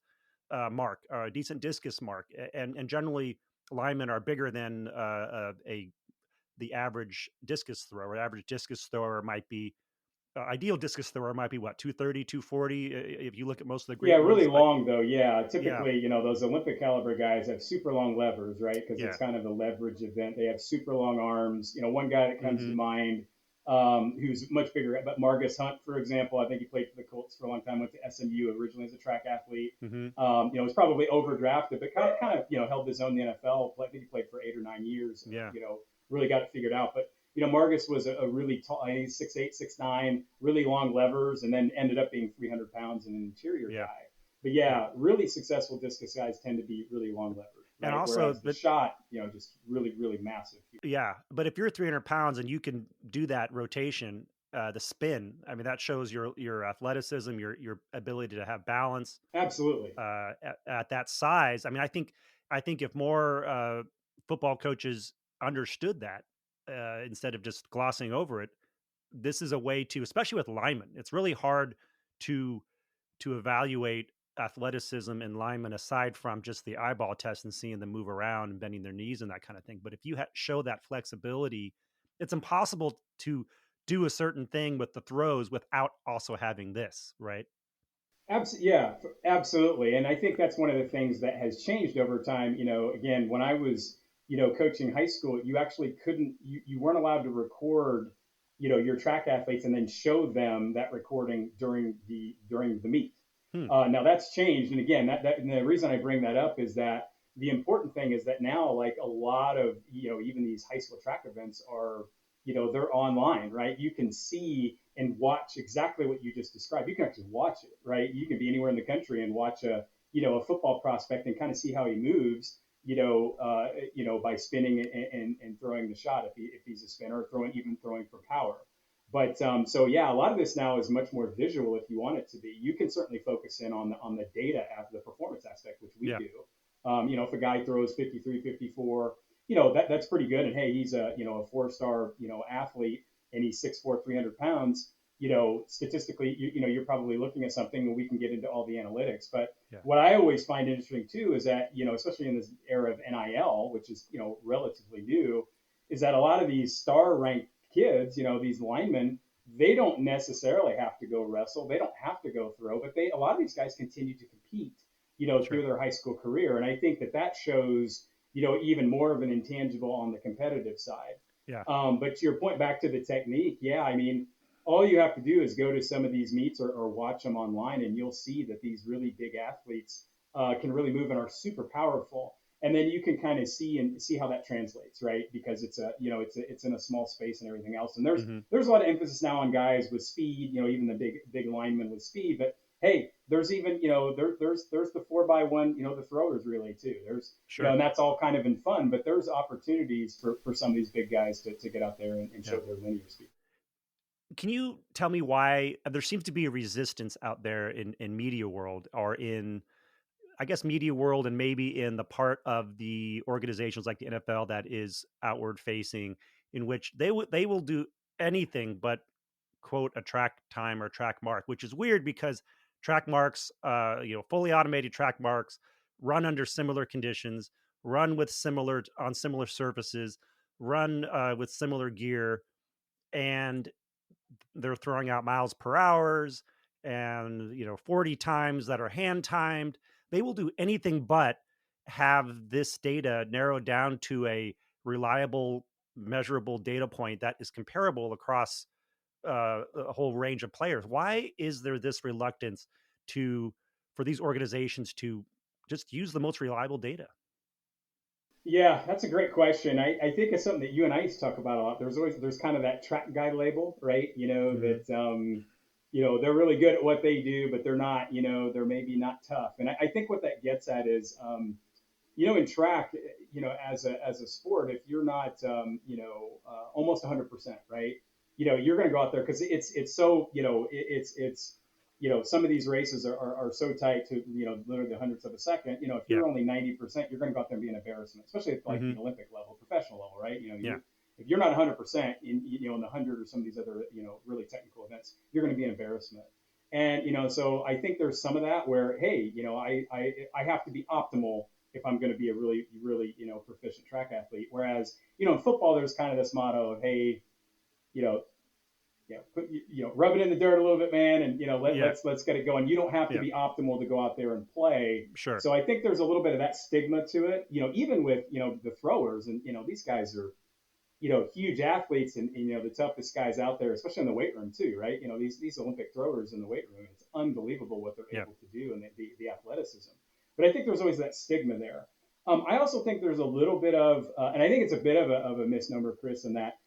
[SPEAKER 3] mark, or a decent discus mark, and generally linemen are bigger than the average discus thrower. Average discus thrower might be ideal discus thrower might be what, 230, 240. If you look at most of the great
[SPEAKER 7] really long though. Typically, those Olympic caliber guys have super long levers, right? Because it's kind of a leverage event. They have super long arms. One guy that comes to mind who's much bigger. But Margus Hunt, for example, I think he played for the Colts for a long time, went to SMU originally as a track athlete. Was probably overdrafted, but kind of held his own in the NFL. I think he played for 8 or 9 years.
[SPEAKER 3] Yeah.
[SPEAKER 7] Really got it figured out. But Margus was a really tall, I think 6'8", 6'9", really long levers, and then ended up being 300 pounds and an interior guy. But really successful discus guys tend to be really long levers. Right?
[SPEAKER 3] And also
[SPEAKER 7] the shot, just really, really massive.
[SPEAKER 3] Yeah. But if you're 300 pounds and you can do that rotation, the spin, I mean, that shows your athleticism, your ability to have balance.
[SPEAKER 7] Absolutely.
[SPEAKER 3] At that size. I mean, I think if more football coaches understood that, instead of just glossing over it, this is a way to, especially with linemen, it's really hard to evaluate athleticism in linemen aside from just the eyeball test and seeing them move around and bending their knees and that kind of thing. But if you show that flexibility, it's impossible to do a certain thing with the throws without also having this, right?
[SPEAKER 7] Yeah, absolutely. And I think that's one of the things that has changed over time. Again, when I was, coaching high school, you actually you weren't allowed to record, your track athletes and then show them that recording during the meet. Now that's changed. And again, and the reason I bring that up is that the important thing is that now, like a lot of, even these high school track events are, they're online, right? You can see and watch exactly what you just described. You can actually watch it, right? You can be anywhere in the country and watch a football prospect and kind of see how he moves, by spinning and throwing the shot if he's a spinner, throwing for power. But so a lot of this now is much more visual if you want it to be. You can certainly focus in on the data after the performance aspect, which we do. If a guy throws 53, 54, that's pretty good. And hey, he's a 4-star, athlete and he's 6'4", 300 pounds, statistically, you're probably looking at something, and we can get into all the analytics. But what I always find interesting too is that, especially in this era of NIL, which is, relatively new, is that a lot of these star ranked kids, these linemen, they don't necessarily have to go wrestle. They don't have to go throw, but a lot of these guys continue to compete, through their high school career. And I think that shows, even more of an intangible on the competitive side. But to your point, back to the technique, I mean, all you have to do is go to some of these meets or watch them online, and you'll see that these really big athletes can really move and are super powerful. And then you can kind of see how that translates, right? Because it's in a small space and everything else. And there's a lot of emphasis now on guys with speed, even the big linemen with speed. But hey, there's even there's the 4x1, the throwers relay too. There's and that's all kind of in fun. But there's opportunities for some of these big guys to get out there and show their linear speed.
[SPEAKER 3] Can you tell me why there seems to be a resistance out there in media world, or in, I guess, media world, and maybe in the part of the organizations like the NFL that is outward facing, in which they will do anything but quote a track time or track mark, which is weird because track marks, fully automated track marks run under similar conditions, run on similar surfaces, run with similar gear, and they're throwing out miles per hours and 40 times that are hand timed. They will do anything but have this data narrowed down to a reliable, measurable data point that is comparable across a whole range of players. Why is there this reluctance for these organizations to just use the most reliable data?
[SPEAKER 7] Yeah, that's a great question. I think it's something that you and I used to talk about a lot. There's kind of that track guy label, right? That they're really good at what they do, but they're not, they're maybe not tough. And I think what that gets at is, in track, as a sport, if you're not, almost 100%, right? You're going to go out there because it's so, some of these races are so tight to, literally the hundredths of a second. If you're only 90%, you're going to go out there and be an embarrassment, especially at like the Olympic level, professional level, right? If you're not 100% in the 100 or some of these other, really technical events, you're going to be an embarrassment. And, so I think there's some of that where, hey, I have to be optimal if I'm going to be a really, really, proficient track athlete. Whereas, in football, there's kind of this motto of, hey, rub it in the dirt a little bit, man, and let's get it going. You don't have to be optimal to go out there and play.
[SPEAKER 3] Sure.
[SPEAKER 7] So I think there's a little bit of that stigma to it. Even with the throwers, and these guys are, huge athletes and the toughest guys out there, especially in the weight room too, right? These Olympic throwers in the weight room, it's unbelievable what they're able to do and the athleticism. But I think there's always that stigma there. I also think there's a little bit of, and I think it's a bit of a misnomer, Chris, in that,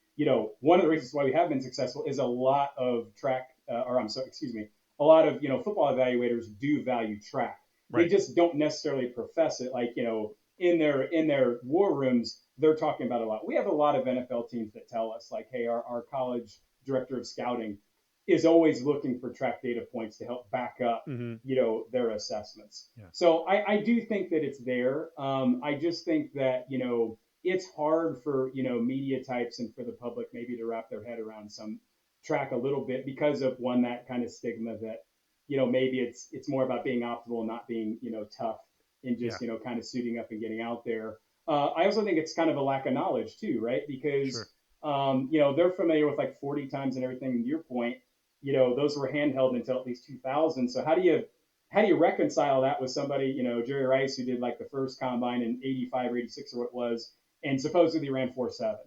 [SPEAKER 7] one of the reasons why we have been successful is a lot of a lot of, football evaluators do value track. Right. They just don't necessarily profess it like, in their war rooms, they're talking about it a lot. We have a lot of NFL teams that tell us like, hey, our college director of scouting is always looking for track data points to help back up, their assessments. Yeah. So I do think that it's there. I just think that, it's hard for, media types and for the public maybe to wrap their head around some track a little bit because of that kind of stigma that, maybe it's more about being optimal, not being, tough and just, kind of suiting up and getting out there. I also think it's kind of a lack of knowledge too, right? Because, they're familiar with like 40 times and everything. To your point, those were handheld until at least 2000. So how do you reconcile that with somebody, Jerry Rice, who did like the first combine in 85 or 86 or what it was, and supposedly ran 4.7?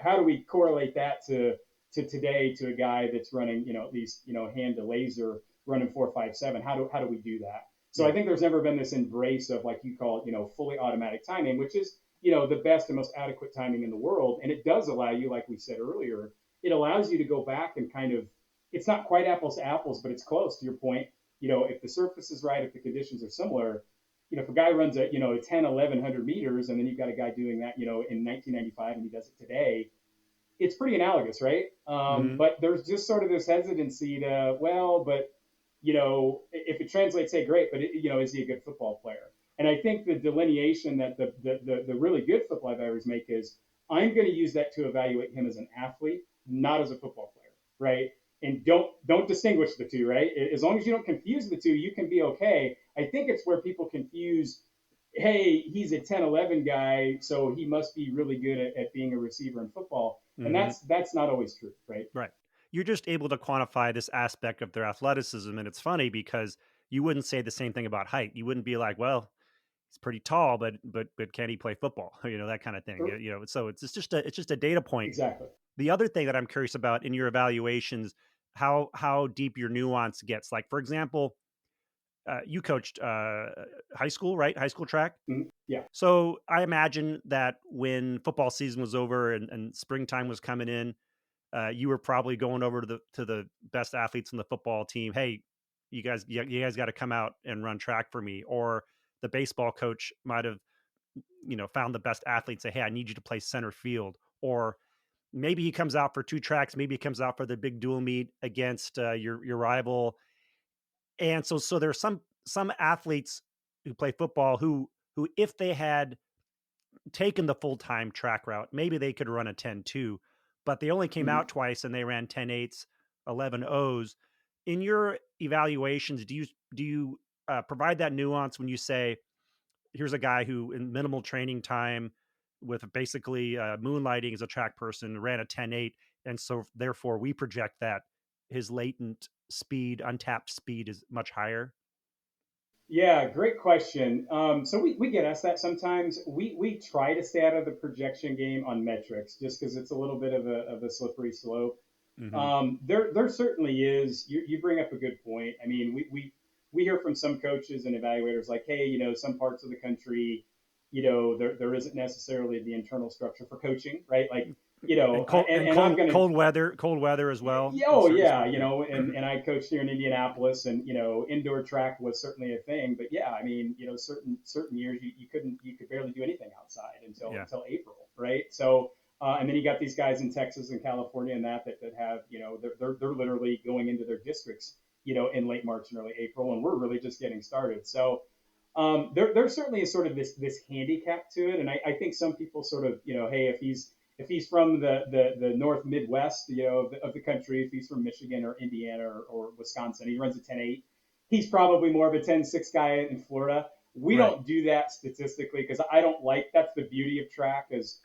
[SPEAKER 7] How do we correlate that to today to a guy that's running, at least, hand to laser running 4.57? How do we do that? So I think there's never been this embrace of, like you call it, fully automatic timing, which is, the best and most adequate timing in the world. And it does allow you, like we said earlier, it allows you to go back and kind of, it's not quite apples to apples, but it's close to your point. If the surface is right, if the conditions are similar, if a guy runs a, 10, 1100 meters, and then you've got a guy doing that, in 1995 and he does it today, it's pretty analogous, right? But there's just sort of this hesitancy to, but if it translates, hey, great, but is he a good football player? And I think the delineation that the really good football evaluators make is, I'm going to use that to evaluate him as an athlete, not as a football player, right? And don't distinguish the two, right? As long as you don't confuse the two, you can be okay. I think it's where people confuse, hey, he's a 10-11 guy, so he must be really good at being a receiver in football. And that's not always true, right?
[SPEAKER 3] Right. You're just able to quantify this aspect of their athleticism. And it's funny because you wouldn't say the same thing about height. You wouldn't be like, well, he's pretty tall, but can he play football? That kind of thing. Sure. So it's just a data point.
[SPEAKER 7] Exactly.
[SPEAKER 3] The other thing that I'm curious about in your evaluations, how deep your nuance gets. Like, for example, you coached high school, right? High school track.
[SPEAKER 7] Mm-hmm. Yeah.
[SPEAKER 3] So I imagine that when football season was over and springtime was coming in, you were probably going over to the best athletes in the football team. Hey, you guys got to come out and run track for me. Or the baseball coach might have, found the best athlete and say, hey, I need you to play center field. Or maybe he comes out for two tracks. Maybe he comes out for the big dual meet against your rival. And so there's some athletes who play football who if they had taken the full-time track route, maybe they could run a 10.2, but they only came out twice and they ran 10.8s, 11.0s. In your evaluations, do you provide that nuance when you say, here's a guy who in minimal training time with basically moonlighting as a track person ran a 10.8, and so therefore we project that his latent speed, untapped speed is much higher?
[SPEAKER 7] Yeah, great question. So we get asked that sometimes. We try to stay out of the projection game on metrics just because it's a little bit of a slippery slope. There certainly is. You bring up a good point. I mean, we hear from some coaches and evaluators like, hey, some parts of the country, there isn't necessarily the internal structure for coaching, right? Like,
[SPEAKER 3] cold weather as well.
[SPEAKER 7] Yeah, and I coached here in Indianapolis, and indoor track was certainly a thing. But yeah, I mean, certain years you could barely do anything outside until April, right? So and then you got these guys in Texas and California and that have they're literally going into their districts in late March and early April, and we're really just getting started. So there certainly is sort of this handicap to it, and I think some people sort of hey, if he's from the North Midwest, of the country, if he's from Michigan or Indiana or Wisconsin, he runs a 10.8. He's probably more of a 10.6 guy in Florida. We don't do that statistically because I don't like. That's the beauty of track is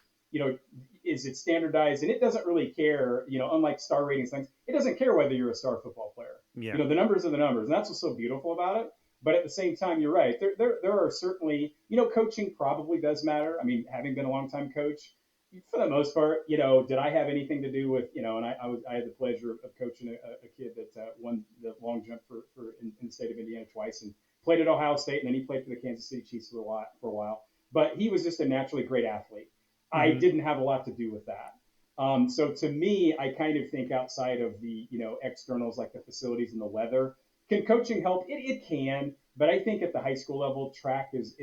[SPEAKER 7] it standardized, and it doesn't really care. Unlike star ratings things, it doesn't care whether you're a star football player. Yeah. The numbers are the numbers, and that's what's so beautiful about it. But at the same time, you're right. There are certainly, coaching probably does matter. I mean, having been a longtime coach, for the most part, did I have anything to do with, and I had the pleasure of coaching a kid that won the long jump in the state of Indiana twice and played at Ohio State, and then he played for the Kansas City Chiefs for a while. But he was just a naturally great athlete. I didn't have a lot to do with that. So to me, I kind of think outside of the, externals like the facilities and the weather. Can coaching help? It can, but I think at the high school level, track is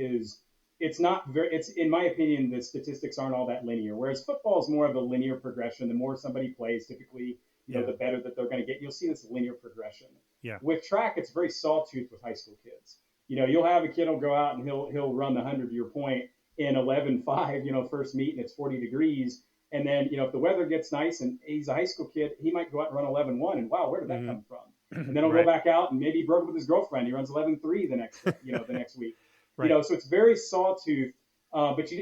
[SPEAKER 7] it's not very, it's, in my opinion, the statistics aren't all that linear. Whereas football is more of a linear progression. The more somebody plays, typically, the better that they're going to get. You'll see this linear progression.
[SPEAKER 3] Yeah. With
[SPEAKER 7] track, it's very sawtooth with high school kids. You'll have a kid who'll go out and he'll run the 100 to your point in 11.5, first meet, and it's 40 degrees. And then, if the weather gets nice and he's a high school kid, he might go out and run 11.1, and wow, where did that come from? And then he'll go back out and maybe he broke with his girlfriend. He runs 11.3 the next week. Right. So it's very sawtooth, but so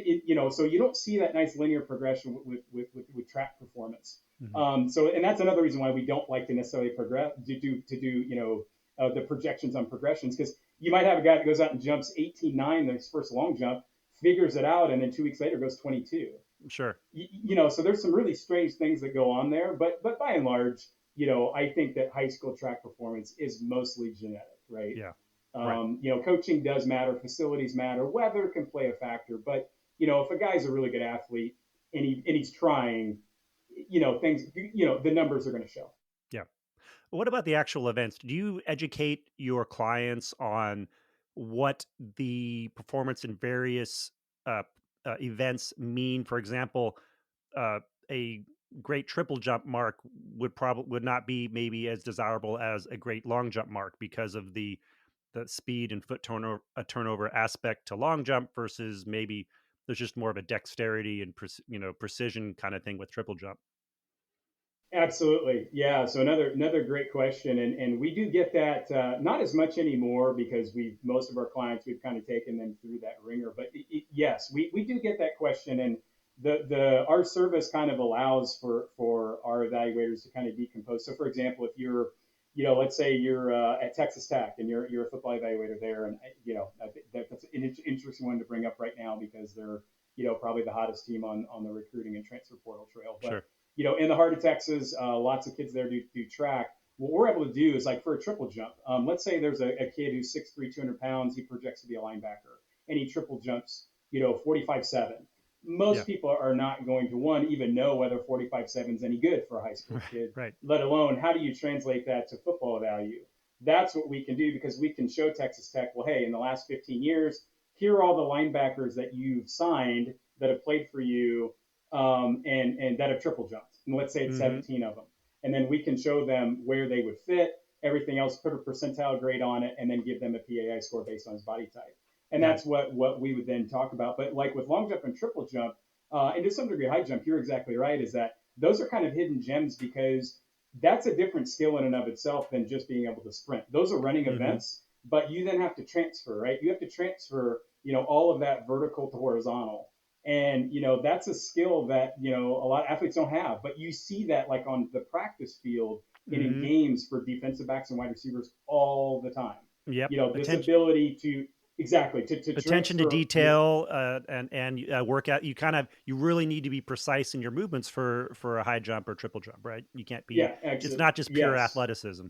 [SPEAKER 7] you don't see that nice linear progression with track performance. And that's another reason why we don't like to necessarily do the projections on progressions, because you might have a guy that goes out and jumps 18.9 his first long jump, figures it out, and then 2 weeks later goes 22.
[SPEAKER 3] Sure.
[SPEAKER 7] So there's some really strange things that go on there, but by and large, I think that high school track performance is mostly genetic, right?
[SPEAKER 3] Yeah.
[SPEAKER 7] Coaching does matter, facilities matter, weather can play a factor, but if a guy's a really good athlete and he's trying, things, the numbers are going to show.
[SPEAKER 3] Yeah. What about the actual events? Do you educate your clients on what the performance in various events mean? For example, a great triple jump mark would not be maybe as desirable as a great long jump mark because of the speed and foot turnover aspect to long jump versus maybe there's just more of a dexterity and precision kind of thing with triple jump.
[SPEAKER 7] Absolutely. Yeah. So another great question. And we do get that, not as much anymore because most of our clients, we've kind of taken them through that ringer, but yes, we do get that question. And our service kind of allows for our evaluators to kind of decompose. So for example, if you're, let's say you're at Texas Tech and you're a football evaluator there, and I think that's an interesting one to bring up right now because they're probably the hottest team on the recruiting and transfer portal trail. But
[SPEAKER 3] sure.
[SPEAKER 7] In the heart of Texas, lots of kids there do track. What we're able to do is like for a triple jump. Let's say there's a kid who's 6'3", 200 pounds. He projects to be a linebacker, and he triple jumps 45.7. Most people are not going to even know whether 45.7 is any good for a high school kid,
[SPEAKER 3] right.
[SPEAKER 7] Let alone how do you translate that to football value? That's what we can do because we can show Texas Tech, well, hey, in the last 15 years, here are all the linebackers that you've signed that have played for you and that have triple jumped. And let's say it's 17 of them. And then we can show them where they would fit, everything else, put a percentile grade on it, and then give them a PAI score based on his body type. And that's what we would then talk about. But like with long jump and triple jump, and to some degree high jump, you're exactly right, is that those are kind of hidden gems because that's a different skill in and of itself than just being able to sprint. Those are running events, but you then have to transfer, right? You have to transfer, all of that vertical to horizontal. And, that's a skill that, a lot of athletes don't have. But you see that like on the practice field and in games for defensive backs and wide receivers all the time.
[SPEAKER 3] Yep.
[SPEAKER 7] This ability to exactly to
[SPEAKER 3] attention to detail and work out. You really need to be precise in your movements for a high jump or triple jump, right? You can't be. Yeah, it's not just pure athleticism.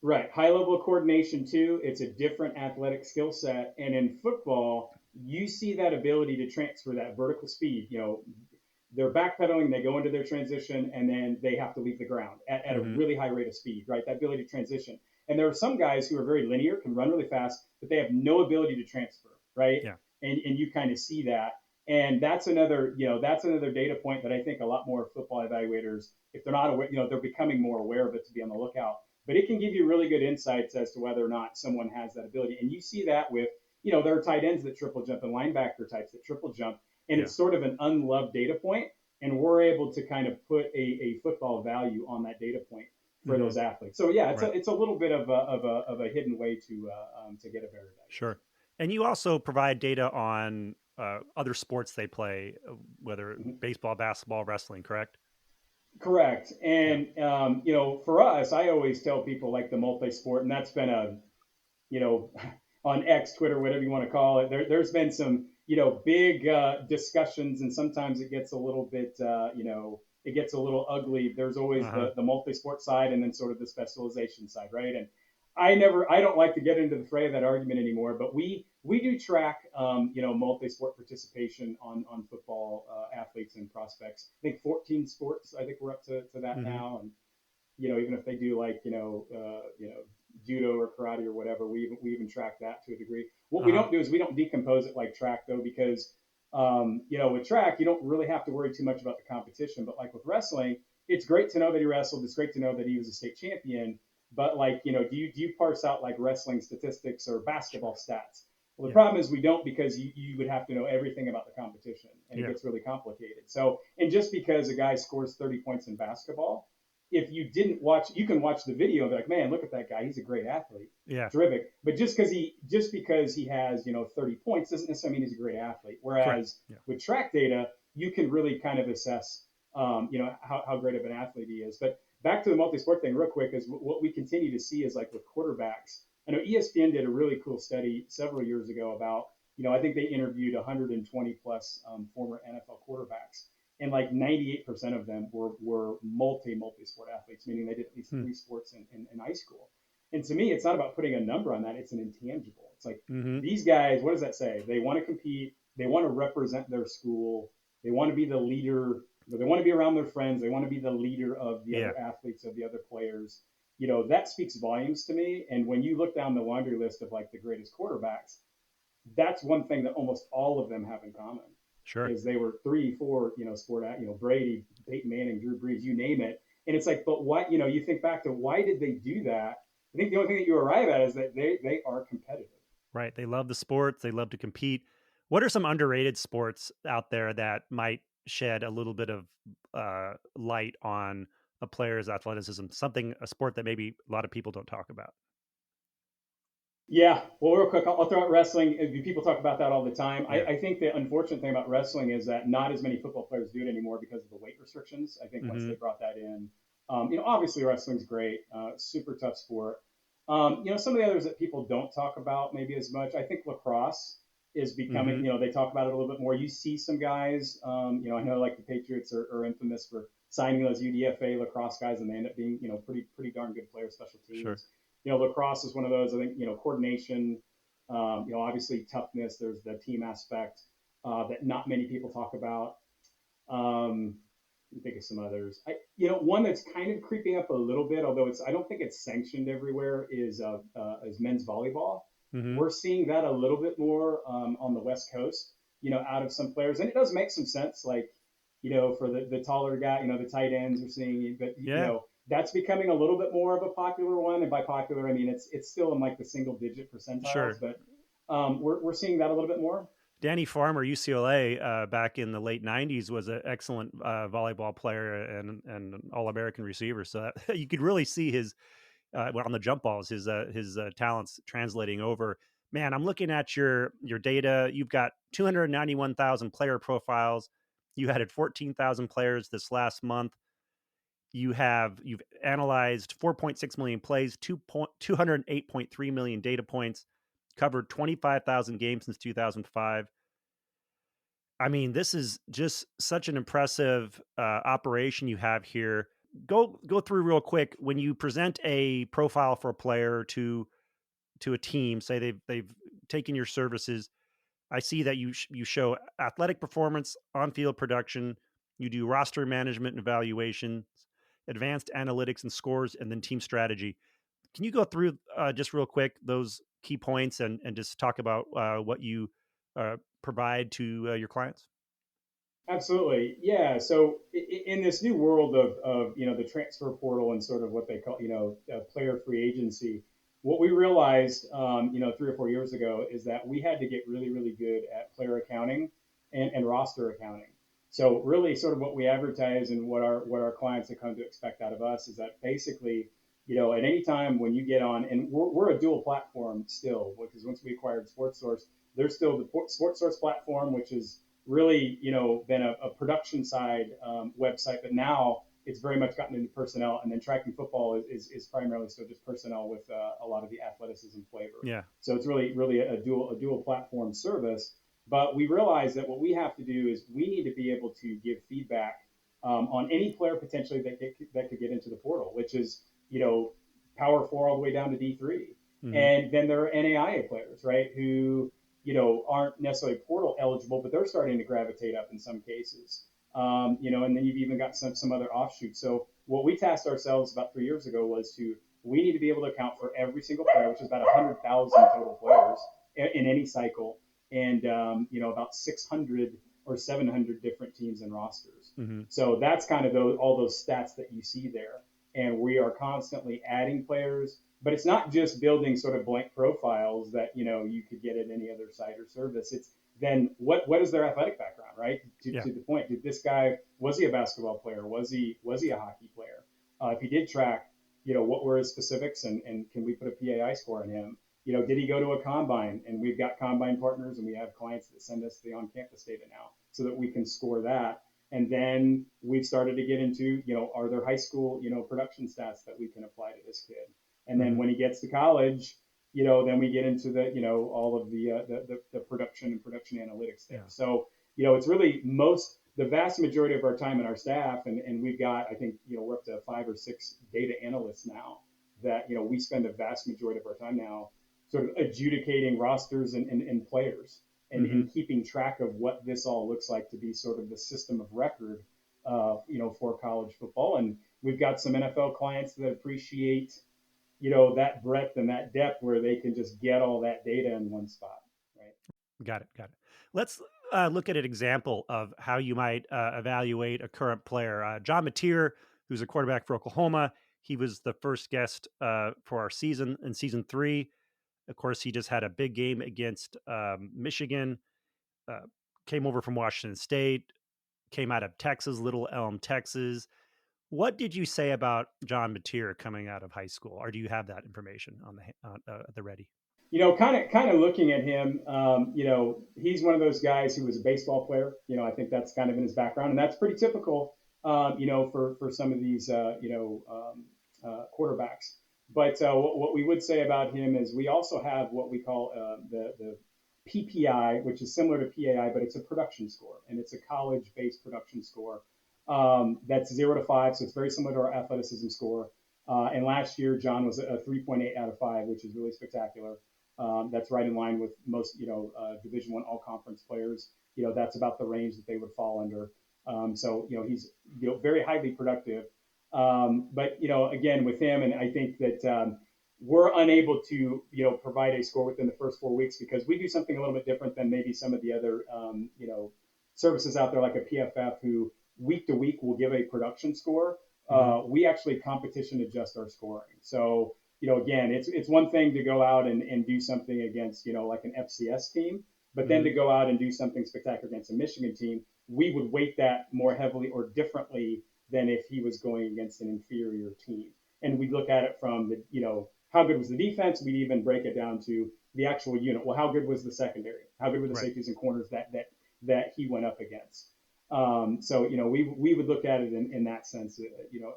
[SPEAKER 7] Right, high level of coordination too. It's a different athletic skill set, and in football, you see that ability to transfer that vertical speed. They're backpedaling, they go into their transition, and then they have to leave the ground at a really high rate of speed, right? That ability to transition. And there are some guys who are very linear, can run really fast, but they have no ability to transfer, right?
[SPEAKER 3] Yeah.
[SPEAKER 7] And you kind of see that. And that's another data point that I think a lot more football evaluators, if they're not aware, they're becoming more aware of it to be on the lookout. But it can give you really good insights as to whether or not someone has that ability. And you see that with, there are tight ends that triple jump and linebacker types that triple jump. And it's sort of an unloved data point. And we're able to kind of put a football value on that data point for those athletes. So yeah, it's a little bit of a hidden way to get a better value.
[SPEAKER 3] Sure. And you also provide data on other sports they play, whether baseball, basketball, wrestling, correct?
[SPEAKER 7] Correct. And, for us, I always tell people like the multi-sport, and that's been on X, Twitter, whatever you want to call it, there's been some big discussions, and sometimes it gets a little bit, it gets a little ugly. There's always the multi-sport side and then sort of the specialization side, right? And I don't like to get into the fray of that argument anymore, but we do track, multi-sport participation on football athletes and prospects. I think 14 sports. I think we're up to that now, and even if they do like judo or karate or whatever, we even track that to a degree. What we don't do is we don't decompose it like track though, because with track you don't really have to worry too much about the competition. But like with wrestling, it's great to know that he wrestled. It's great to know that he was a state champion. But do you parse out like wrestling statistics or basketball stats? Well, the problem is we don't, because you would have to know everything about the competition, and it gets really complicated. So, and just because a guy scores 30 points in basketball, if you didn't watch, you can watch the video and be like, man, look at that guy. He's a great athlete. Yeah. Terrific. But just because he has, 30 points doesn't necessarily mean he's a great athlete. Whereas with track data, you can really kind of assess, how great of an athlete he is. But back to the multi-sport thing real quick, is what we continue to see is like with quarterbacks. I know ESPN did a really cool study several years ago about, I think they interviewed 120 plus former NFL quarterbacks. And like 98% of them were multi-sport athletes, meaning they did at least 3 sports in high school. And to me, it's not about putting a number on that. It's an intangible. It's like these guys, what does that say? They want to compete. They want to represent their school. They want to be the leader. They want to be around their friends. They want to be the leader of the other athletes, of the other players. That speaks volumes to me. And when you look down the laundry list of like the greatest quarterbacks, that's one thing that almost all of them have in common. Sure. Is they were 3, 4, Brady, Peyton Manning, Drew Brees, you name it. And it's like, but why, you think back to why did they do that? I think the only thing that you arrive at is that they are competitive. Right. They love the sports. They love to compete. What are some underrated sports out there that might shed a little bit of light on a player's athleticism? A sport that maybe a lot of people don't talk about. Yeah, well, real quick, I'll throw out wrestling. People talk about that all the time. Yeah. I think the unfortunate thing about wrestling is that not as many football players do it anymore because of the weight restrictions. I think once they brought that in, obviously wrestling's great, super tough sport. Some of the others that people don't talk about maybe as much, I think lacrosse is becoming, they talk about it a little bit more. You see some guys, I know like the Patriots are infamous for signing those UDFA lacrosse guys, and they end up being, pretty darn good players, special teams. Sure. Lacrosse is one of those. I think, coordination, obviously toughness. There's the team aspect that not many people talk about. Let me think of some others. One that's kind of creeping up a little bit, although I don't think it's sanctioned everywhere, is men's volleyball. We're seeing that a little bit more on the West Coast, out of some players, and it does make some sense. Like, for the taller guy, the tight ends we're seeing, but that's becoming a little bit more of a popular one. And by popular, I mean it's still in like the single digit percentiles, sure. But we're seeing that a little bit more. Danny Farmer, UCLA, back in the late 90s, was an excellent volleyball player and an All-American receiver. So that, you could really see his, on the jump balls, his talents translating over. Man, I'm looking at your data. You've got 291,000 player profiles. You added 14,000 players this last month. You've analyzed 4.6 million plays, 208.3 million data points, covered 25,000 games since 2005. I mean, this is just such an impressive operation you have here. Go through real quick. When you present a profile for a player to a team, say they've taken your services, I see that you show athletic performance, on-field production. You do roster management and evaluation, advanced analytics and scores, and then team strategy. Can you go through just real quick those key points and just talk about what you provide to your clients? Absolutely. Yeah. So in this new world of the transfer portal and sort of what they call, player free agency, what we realized, 3 or 4 years ago is that we had to get really, really good at player accounting and roster accounting. So really sort of what we advertise and what our clients have come to expect out of us is that basically, at any time when you get on, and we're a dual platform still, because once we acquired SportsSource, there's still the SportsSource platform, which is really, been a production side website, but now it's very much gotten into personnel, and then tracking football is primarily still just personnel with a lot of the athleticism flavor. Yeah. So it's really a dual platform service. But we realize that what we have to do is we need to be able to give feedback on any player potentially that could get into the portal, which is, power four all the way down to D3.
[SPEAKER 3] Mm-hmm.
[SPEAKER 7] And then there are NAIA players, right, who, aren't necessarily portal eligible, but they're starting to gravitate up in some cases. And then you've even got some other offshoots. So what we tasked ourselves about 3 years ago was we need to be able to account for every single player, which is about 100,000 total players in any cycle, and about 600 or 700 different teams and rosters.
[SPEAKER 3] Mm-hmm.
[SPEAKER 7] So that's kind of all those stats that you see there. And we are constantly adding players, but it's not just building sort of blank profiles that you could get at any other site or service. It's then what is their athletic background, right? To the point, was he a basketball player? Was he a hockey player? If he did track, what were his specifics, and can we put a PAI score on him? Did he go to a combine? And we've got combine partners, and we have clients that send us the on-campus data now so that we can score that. And then we've started to get into, are there high school, production stats that we can apply to this kid? And then when he gets to college, then we get into the, all of the production and production analytics there. Yeah. So, it's really the vast majority of our time in our staff, and we've got, I think, we're up to 5 or 6 data analysts now that, we spend the vast majority of our time now sort of adjudicating rosters and players and keeping track of what this all looks like to be sort of the system of record, for college football. And we've got some NFL clients that appreciate, that breadth and that depth where they can just get all that data in one spot. Right.
[SPEAKER 3] Got it. Let's look at an example of how you might evaluate a current player. John Mateer, who's a quarterback for Oklahoma. He was the first guest for our season in season 3. Of course, he just had a big game against Michigan, came over from Washington State, came out of Texas, Little Elm, Texas. What did you say about John Mateer coming out of high school, or do you have that information on the ready?
[SPEAKER 7] Kind of looking at him, he's one of those guys who was a baseball player. I think that's kind of in his background, and that's pretty typical, for some of these, quarterbacks. But what we would say about him is we also have what we call the PPI, which is similar to PAI, but it's a production score, and it's a college-based production score that's 0 to 5, so it's very similar to our athleticism score. And last year, John was a 3.8 out of 5, which is really spectacular. That's right in line with most, Division I all-conference players. That's about the range that they would fall under. So he's very highly productive. But again, with him, and I think that we're unable to provide a score within the first 4 weeks because we do something a little bit different than maybe some of the other services out there like a PFF who week to week will give a production score. We actually competition adjust our scoring. So again, it's one thing to go out and do something against like an FCS team, but then to go out and do something spectacular against a Michigan team, we would weight that more heavily or differently than if he was going against an inferior team. And we look at it from the, how good was the defense? We'd even break it down to the actual unit. Well, how good was the secondary? How good were the safeties and corners that he went up against? So, we would look at it in that sense,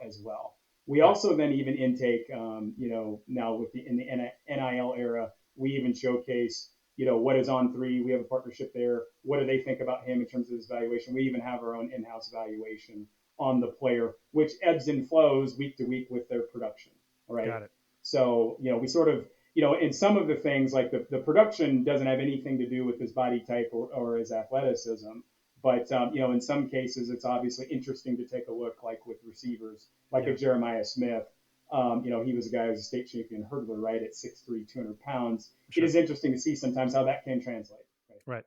[SPEAKER 7] as well. We also then even intake, now in the NIL era, we even showcase, what is on 3. We have a partnership there. What do they think about him in terms of his valuation? We even have our own in-house valuation on the player, which ebbs and flows week to week with their production. All right.
[SPEAKER 3] Got it.
[SPEAKER 7] So, we sort of, in some of the things like the production doesn't have anything to do with his body type or his athleticism. But, in some cases, it's obviously interesting to take a look, like with receivers, like a Jeremiah Smith. He was a guy who was a state champion hurdler, right, at 6'3", 200 pounds. Sure. It is interesting to see sometimes how that can translate.
[SPEAKER 3] Right.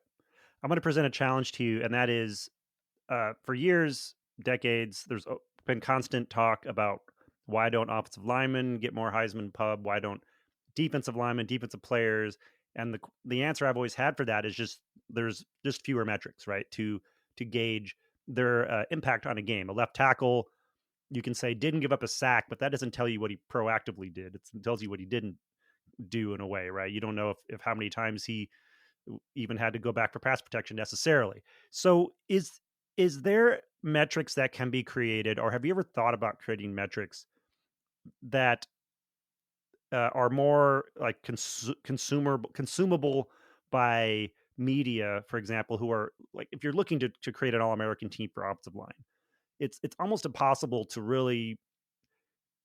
[SPEAKER 3] I'm going to present a challenge to you, and that is for years, decades, there's been constant talk about why don't offensive linemen get more Heisman pub? Why don't defensive linemen, defensive players? And the answer I've always had for that is just there's just fewer metrics, right, to gauge their impact on a game. A left tackle, you can say didn't give up a sack, but that doesn't tell you what he proactively did. It tells you what he didn't do in a way, right? You don't know if how many times he even had to go back for pass protection necessarily. So is there metrics that can be created, or have you ever thought about creating metrics that are more like consumable by media, for example, who are like, if you're looking to create an All-American team for offensive line, it's almost impossible to really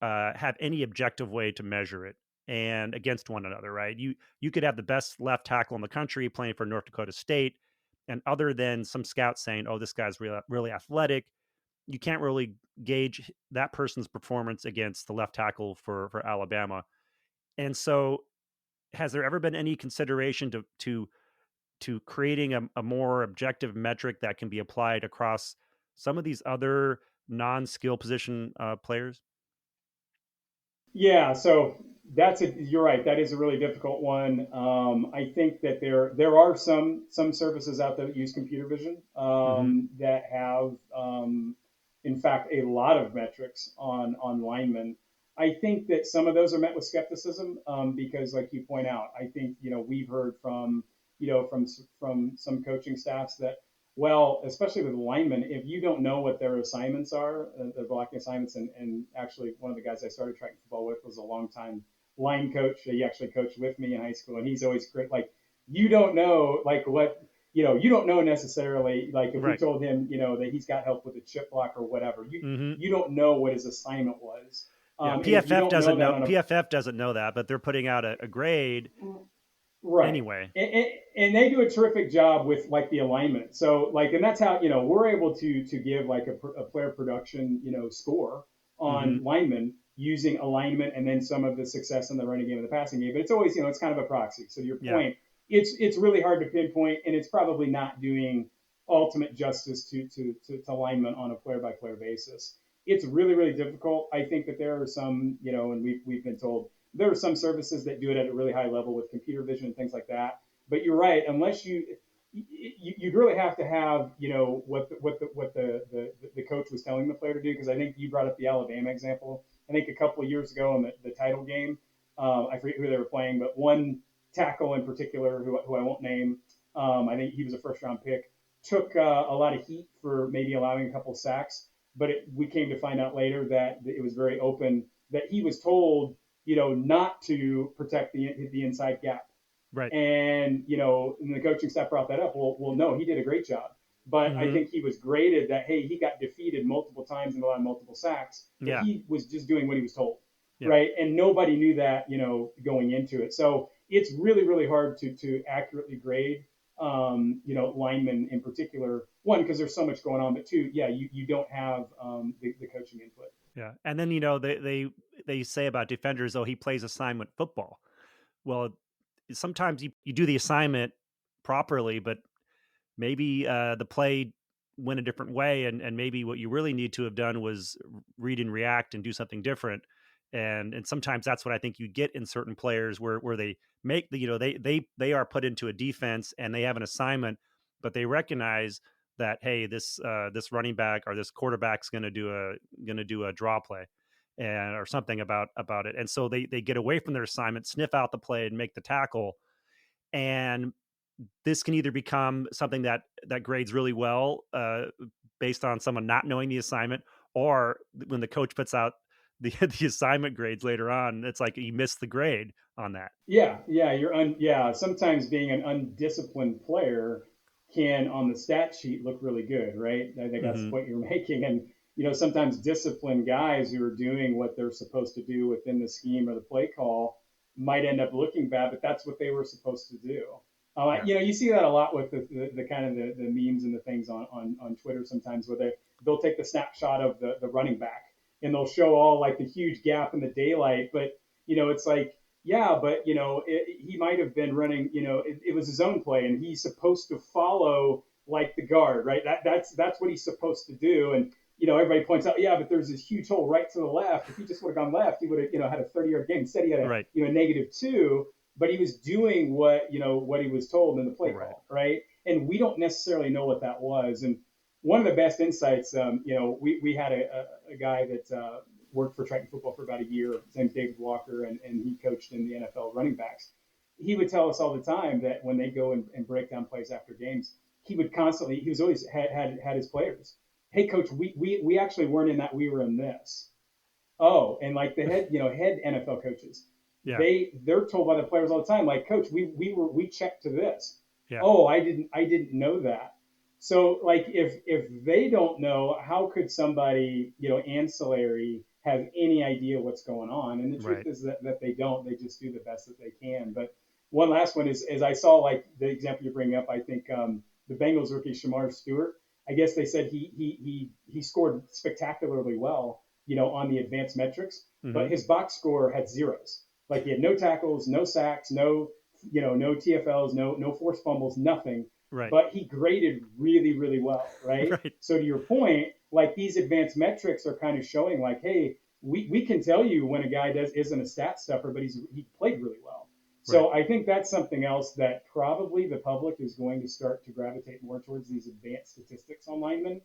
[SPEAKER 3] have any objective way to measure it and against one another, right? You could have the best left tackle in the country playing for North Dakota State, and other than some scouts saying, "Oh, this guy's really athletic," you can't really gauge that person's performance against the left tackle for Alabama. And so, has there ever been any consideration to creating a more objective metric that can be applied across some of these other non-skill position players?
[SPEAKER 7] Yeah, so you're right. That is a really difficult one. I think that there are some services out there that use computer vision
[SPEAKER 3] Mm-hmm.
[SPEAKER 7] that have, in fact, a lot of metrics on linemen. I think that some of those are met with skepticism because, like you point out, I think we've heard from from some coaching staffs that, well, especially with linemen, if you don't know what their assignments are, their blocking assignments, and actually one of the guys I started tracking football with was a longtime line coach. He actually coached with me in high school, and he's always great. Like, you don't know, like, what, you don't know necessarily, like, if we
[SPEAKER 3] Right.
[SPEAKER 7] told him, that he's got help with a chip block or whatever,
[SPEAKER 3] Mm-hmm.
[SPEAKER 7] you don't know what his assignment was.
[SPEAKER 3] Yeah,
[SPEAKER 7] And if you
[SPEAKER 3] PFF
[SPEAKER 7] don't know
[SPEAKER 3] doesn't
[SPEAKER 7] that
[SPEAKER 3] know.
[SPEAKER 7] on a
[SPEAKER 3] PFF doesn't know that, but they're putting out a grade
[SPEAKER 7] Right.
[SPEAKER 3] anyway.
[SPEAKER 7] And they do a terrific job with like the alignment. So like, and that's how, we're able to give like a player production, score on
[SPEAKER 3] Mm-hmm.
[SPEAKER 7] linemen using alignment and then some of the success in the running game and the passing game. But it's always, it's kind of a proxy. So to your
[SPEAKER 3] Yeah.
[SPEAKER 7] point, it's really hard to pinpoint, and it's probably not doing ultimate justice to alignment on a player by player basis. It's really, really difficult. I think that there are some, and we've been told there are some services that do it at a really high level with computer vision and things like that. But you're right, unless you'd really have to have what the coach was telling the player to do. Because I think you brought up the Alabama example. I think a couple of years ago in the title game, I forget who they were playing, but one tackle in particular, who I won't name, I think he was a first round pick, took a lot of heat for maybe allowing a couple of sacks. But we came to find out later that it was very open that he was told, not to protect the inside gap.
[SPEAKER 3] Right.
[SPEAKER 7] And, and the coaching staff brought that up. Well, no, he did a great job. But I
[SPEAKER 3] Mm-hmm.
[SPEAKER 7] think he was graded that, hey, he got defeated multiple times and allowed multiple sacks. But
[SPEAKER 3] Yeah.
[SPEAKER 7] he was just doing what he was told.
[SPEAKER 3] Yeah.
[SPEAKER 7] Right. And nobody knew that, going into it. So it's really, really hard to accurately grade, linemen in particular. One, because there's so much going on. But two, yeah, you don't have the coaching input.
[SPEAKER 3] Yeah. And then, they say about defenders, oh, he plays assignment football. Well, sometimes you do the assignment properly, but maybe the play went a different way, and maybe what you really need to have done was read and react and do something different. And sometimes that's what I think you get in certain players where they make they are put into a defense and they have an assignment, but they recognize that, hey, this running back or this quarterback's going to do a draw play and or something about it, and so they get away from their assignment, sniff out the play, and make the tackle. And this can either become something that grades really well based on someone not knowing the assignment, or when the coach puts out the assignment grades later on, it's like you missed the grade on that.
[SPEAKER 7] Yeah. Sometimes being an undisciplined player can, on the stat sheet, look really good, right? I think that's
[SPEAKER 3] Mm-hmm.
[SPEAKER 7] the point you're making. And sometimes disciplined guys who are doing what they're supposed to do within the scheme or the play call might end up looking bad, but that's what they were supposed to do. You see that a lot with the kind of the memes and the things on Twitter sometimes, where they'll take the snapshot of the running back and they'll show all like the huge gap in the daylight, but it's like, yeah, but he might have been running, it was his own play and he's supposed to follow like the guard, right? That's what he's supposed to do. And everybody points out, yeah, but there's this huge hole right to the left. If he just would have gone left, he would have had a 30-yard game. Instead, he had a
[SPEAKER 3] Right.
[SPEAKER 7] -2, but he was doing what he was told in the play
[SPEAKER 3] Right.
[SPEAKER 7] call, right? And we don't necessarily know what that was. And one of the best insights, we had a guy that worked for Triton Football for about a year. His name's David Walker, and he coached in the NFL running backs. He would tell us all the time that when they go and break down plays after games, he was always had his players, hey, coach, we actually weren't in that, we were in this. Oh, and like the head NFL coaches,
[SPEAKER 3] Yeah.
[SPEAKER 7] they're told by the players all the time, like, coach, we checked to this.
[SPEAKER 3] Yeah.
[SPEAKER 7] Oh, I didn't know that. So like if they don't know, how could somebody, ancillary have any idea what's going on? And the truth
[SPEAKER 3] Right.
[SPEAKER 7] is that they don't. They just do the best that they can. But one last one is I saw like the example you bring up. I think the Bengals rookie Shamar Stewart. I guess they said he scored spectacularly well, on the advanced metrics,
[SPEAKER 3] Mm-hmm.
[SPEAKER 7] but his box score had zeros. Like he had no tackles, no sacks, no TFLs, no forced fumbles, nothing.
[SPEAKER 3] Right.
[SPEAKER 7] But he graded really, really well, right?
[SPEAKER 3] Right.
[SPEAKER 7] So to your point, like these advanced metrics are kind of showing like, hey, we can tell you when a guy isn't a stat stuffer, but he played really well.
[SPEAKER 3] Right.
[SPEAKER 7] So I think that's something else that probably the public is going to start to gravitate more towards, these advanced statistics on linemen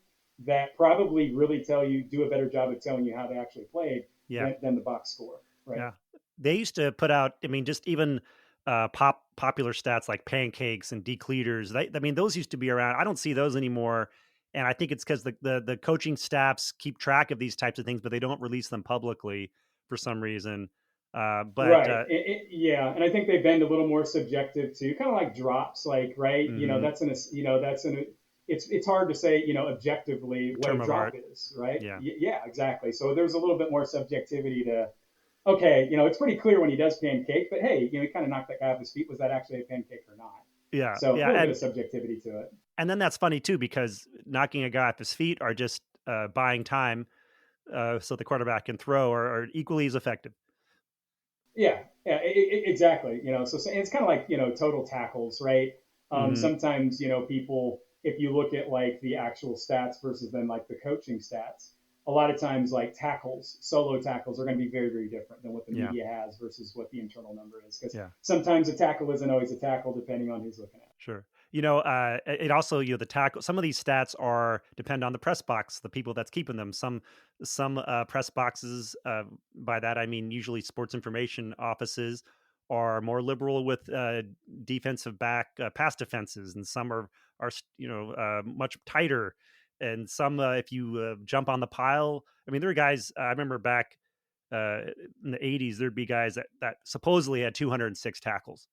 [SPEAKER 7] that probably really do a better job of telling you how they actually played
[SPEAKER 3] Yeah.
[SPEAKER 7] than the box score, right?
[SPEAKER 3] Yeah. They used to put out, I mean, just even popular stats like pancakes and decleaters. I mean, those used to be around. I don't see those anymore. And I think it's because the coaching staffs keep track of these types of things, but they don't release them publicly for some reason. But
[SPEAKER 7] Right. Yeah, and I think they've been a little more subjective too, kind of like drops, like right.
[SPEAKER 3] mhm,
[SPEAKER 7] It's hard to say, objectively what a
[SPEAKER 3] term of
[SPEAKER 7] drop
[SPEAKER 3] art.
[SPEAKER 7] is, right?
[SPEAKER 3] Yeah.
[SPEAKER 7] Yeah, exactly. So there's a little bit more subjectivity to, okay, it's pretty clear when he does pancake, but hey, he kind of knocked that guy off his feet. Was that actually a pancake or not?
[SPEAKER 3] Yeah.
[SPEAKER 7] So a
[SPEAKER 3] Yeah.
[SPEAKER 7] little bit of subjectivity to it.
[SPEAKER 3] And then that's funny too, because knocking a guy off his feet are just buying time so the quarterback can throw are equally as effective.
[SPEAKER 7] Yeah, exactly. So it's kind of like total tackles, right?
[SPEAKER 3] Hmm.
[SPEAKER 7] Sometimes people, if you look at like the actual stats versus then like the coaching stats, a lot of times like solo tackles are going to be very very different than what the
[SPEAKER 3] Yeah.
[SPEAKER 7] media has versus what the internal number is, because
[SPEAKER 3] Yeah.
[SPEAKER 7] sometimes a tackle isn't always a tackle depending on who's looking at it.
[SPEAKER 3] Sure. It also, the tackle, some of these stats depend on the press box, the people that's keeping them. Some press boxes, by that I mean usually sports information offices, are more liberal with defensive back pass defenses, and some are much tighter. And some, if you jump on the pile, I mean, there are guys. I remember back uh, in the '80s, there'd be guys that supposedly had 206 tackles,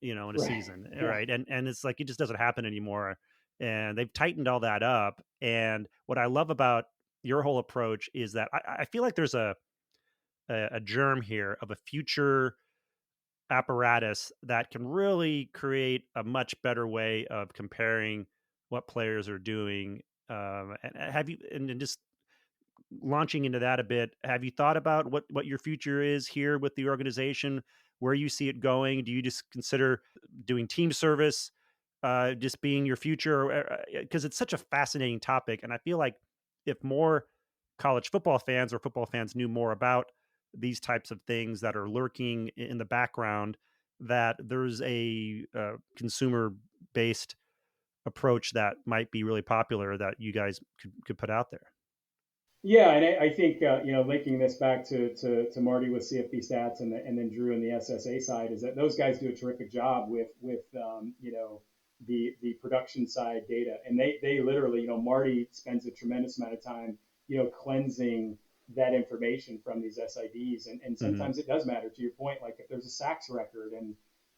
[SPEAKER 3] in a
[SPEAKER 7] Right.
[SPEAKER 3] season,
[SPEAKER 7] Yeah.
[SPEAKER 3] right? And it's like it just doesn't happen anymore. And they've tightened all that up. And what I love about your whole approach is that I feel like there's a germ here of a future apparatus that can really create a much better way of comparing what players are doing. And have you and just launching into that a bit, have you thought about what your future is here with the organization, where you see it going? Do you just consider doing team service just being your future? Because it's such a fascinating topic, and I feel like if more college football fans or football fans knew more about these types of things that are lurking in the background, that there's a consumer based approach that might be really popular that you guys could put out there.
[SPEAKER 7] Yeah, and I think linking this back to Marty with CFB stats and then Drew on the SSA side, is that those guys do a terrific job with the production side data, and they literally, Marty spends a tremendous amount of time cleansing that information from these SIDs, and
[SPEAKER 3] Hmm.
[SPEAKER 7] sometimes it does matter, to your point, like if there's a sacks record and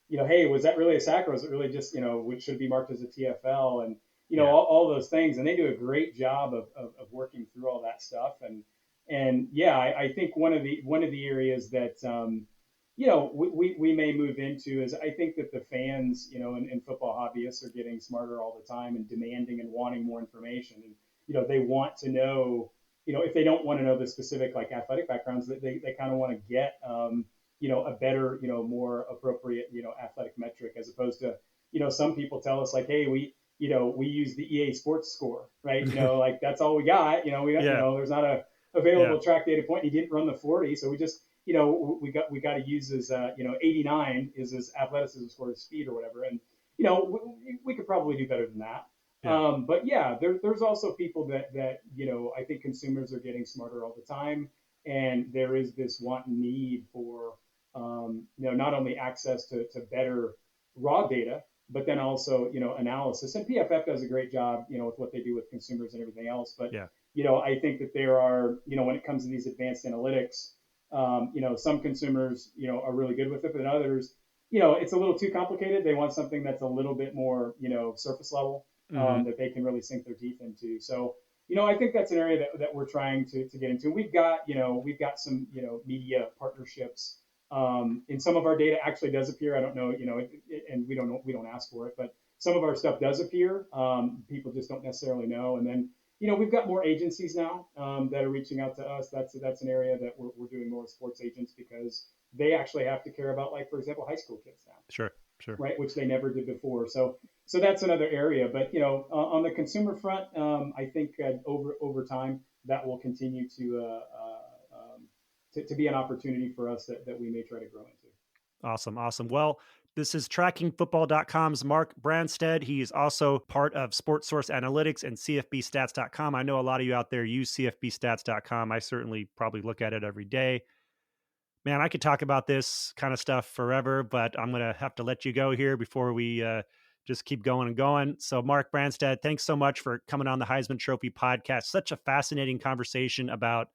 [SPEAKER 7] hey, was that really a sack, or was it really just which should be marked as a TFL, and
[SPEAKER 3] Yeah.
[SPEAKER 7] all those things, and they do a great job of working through all that stuff. And yeah, I think one of the areas that we may move into is, I think that the fans, and football hobbyists are getting smarter all the time and demanding and wanting more information, and they want to know, if they don't want to know the specific like athletic backgrounds, that they kind of want to get a better, more appropriate, athletic metric, as opposed to, some people tell us like, hey, we use the EA Sports score, right? Like that's all we got.
[SPEAKER 3] Yeah.
[SPEAKER 7] There's not a
[SPEAKER 3] Yeah.
[SPEAKER 7] available track data point. He didn't run the 40, so we just, we got to use his, 89 is his athleticism score, his speed or whatever, and we could probably do better than that.
[SPEAKER 3] Yeah.
[SPEAKER 7] But yeah, there's also people that I think consumers are getting smarter all the time, and there is this want and need for not only access to better raw data, but then also analysis. And PFF does a great job with what they do with consumers and everything else. But
[SPEAKER 3] Yeah.
[SPEAKER 7] I think that there are, when it comes to these advanced analytics, some consumers are really good with it, but others it's a little too complicated. They want something that's a little bit more, surface level, that they can really sink their teeth into. So, I think that's an area that we're trying to get into. We've got some, media partnerships. And some of our data actually does appear. I don't know, and we don't ask for it, but some of our stuff does appear. People just don't necessarily know. And then, we've got more agencies now that are reaching out to us. That's an area that we're doing more with sports agents, because they actually have to care about, like, for example, high school kids now.
[SPEAKER 3] Sure.
[SPEAKER 7] Right, which they never did before. So that's another area. But on the consumer front, I think over time that will continue to be an opportunity for us that we may try to grow into.
[SPEAKER 3] Awesome. Well, this is TrackingFootball.com's Mark Branstad. He is also part of Sports Source Analytics and CFBstats.com. I know a lot of you out there use CFBstats.com. I certainly probably look at it every day. Man, I could talk about this kind of stuff forever, but I'm going to have to let you go here before we just keep going and going. So, Mark Branstad, thanks so much for coming on the Heisman Trophy podcast. Such a fascinating conversation about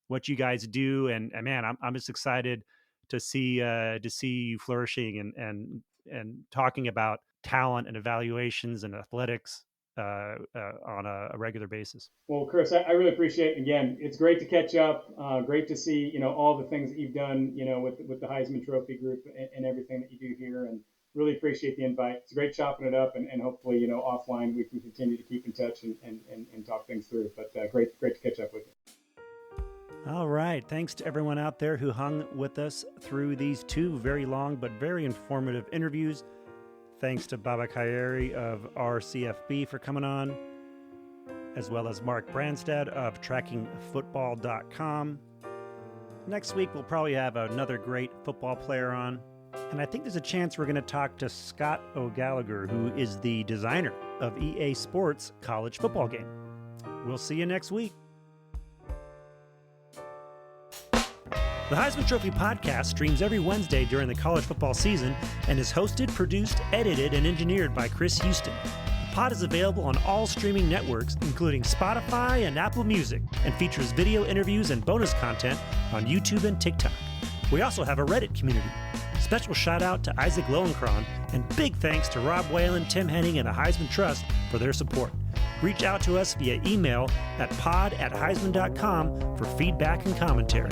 [SPEAKER 3] what you guys do, and man, I'm just excited to see you flourishing and talking about talent and evaluations and athletics on a regular basis.
[SPEAKER 7] Well, Chris, I really appreciate it. Again, it's great to catch up. Great to see, all the things that you've done, with the Heisman Trophy group and everything that you do here, and really appreciate the invite. It's great chopping it up, and hopefully, offline we can continue to keep in touch and talk things through. But great to catch up with you.
[SPEAKER 3] All right. Thanks to everyone out there who hung with us through these two very long but very informative interviews. Thanks to Bobak of RCFB for coming on, as well as Mark Branstad of TrackingFootball.com. Next week, we'll probably have another great football player on, and I think there's a chance we're going to talk to Scott O'Gallagher, who is the designer of EA Sports' college football game. We'll see you next week. The Heisman Trophy podcast streams every Wednesday during the college football season and is hosted, produced, edited, and engineered by Chris Houston. The pod is available on all streaming networks, including Spotify and Apple Music, and features video interviews and bonus content on YouTube and TikTok. We also have a Reddit community. Special shout out to Isaac Lowenkron, and big thanks to Rob Whalen, Tim Henning, and the Heisman Trust for their support. Reach out to us via email at pod@heisman.com for feedback and commentary.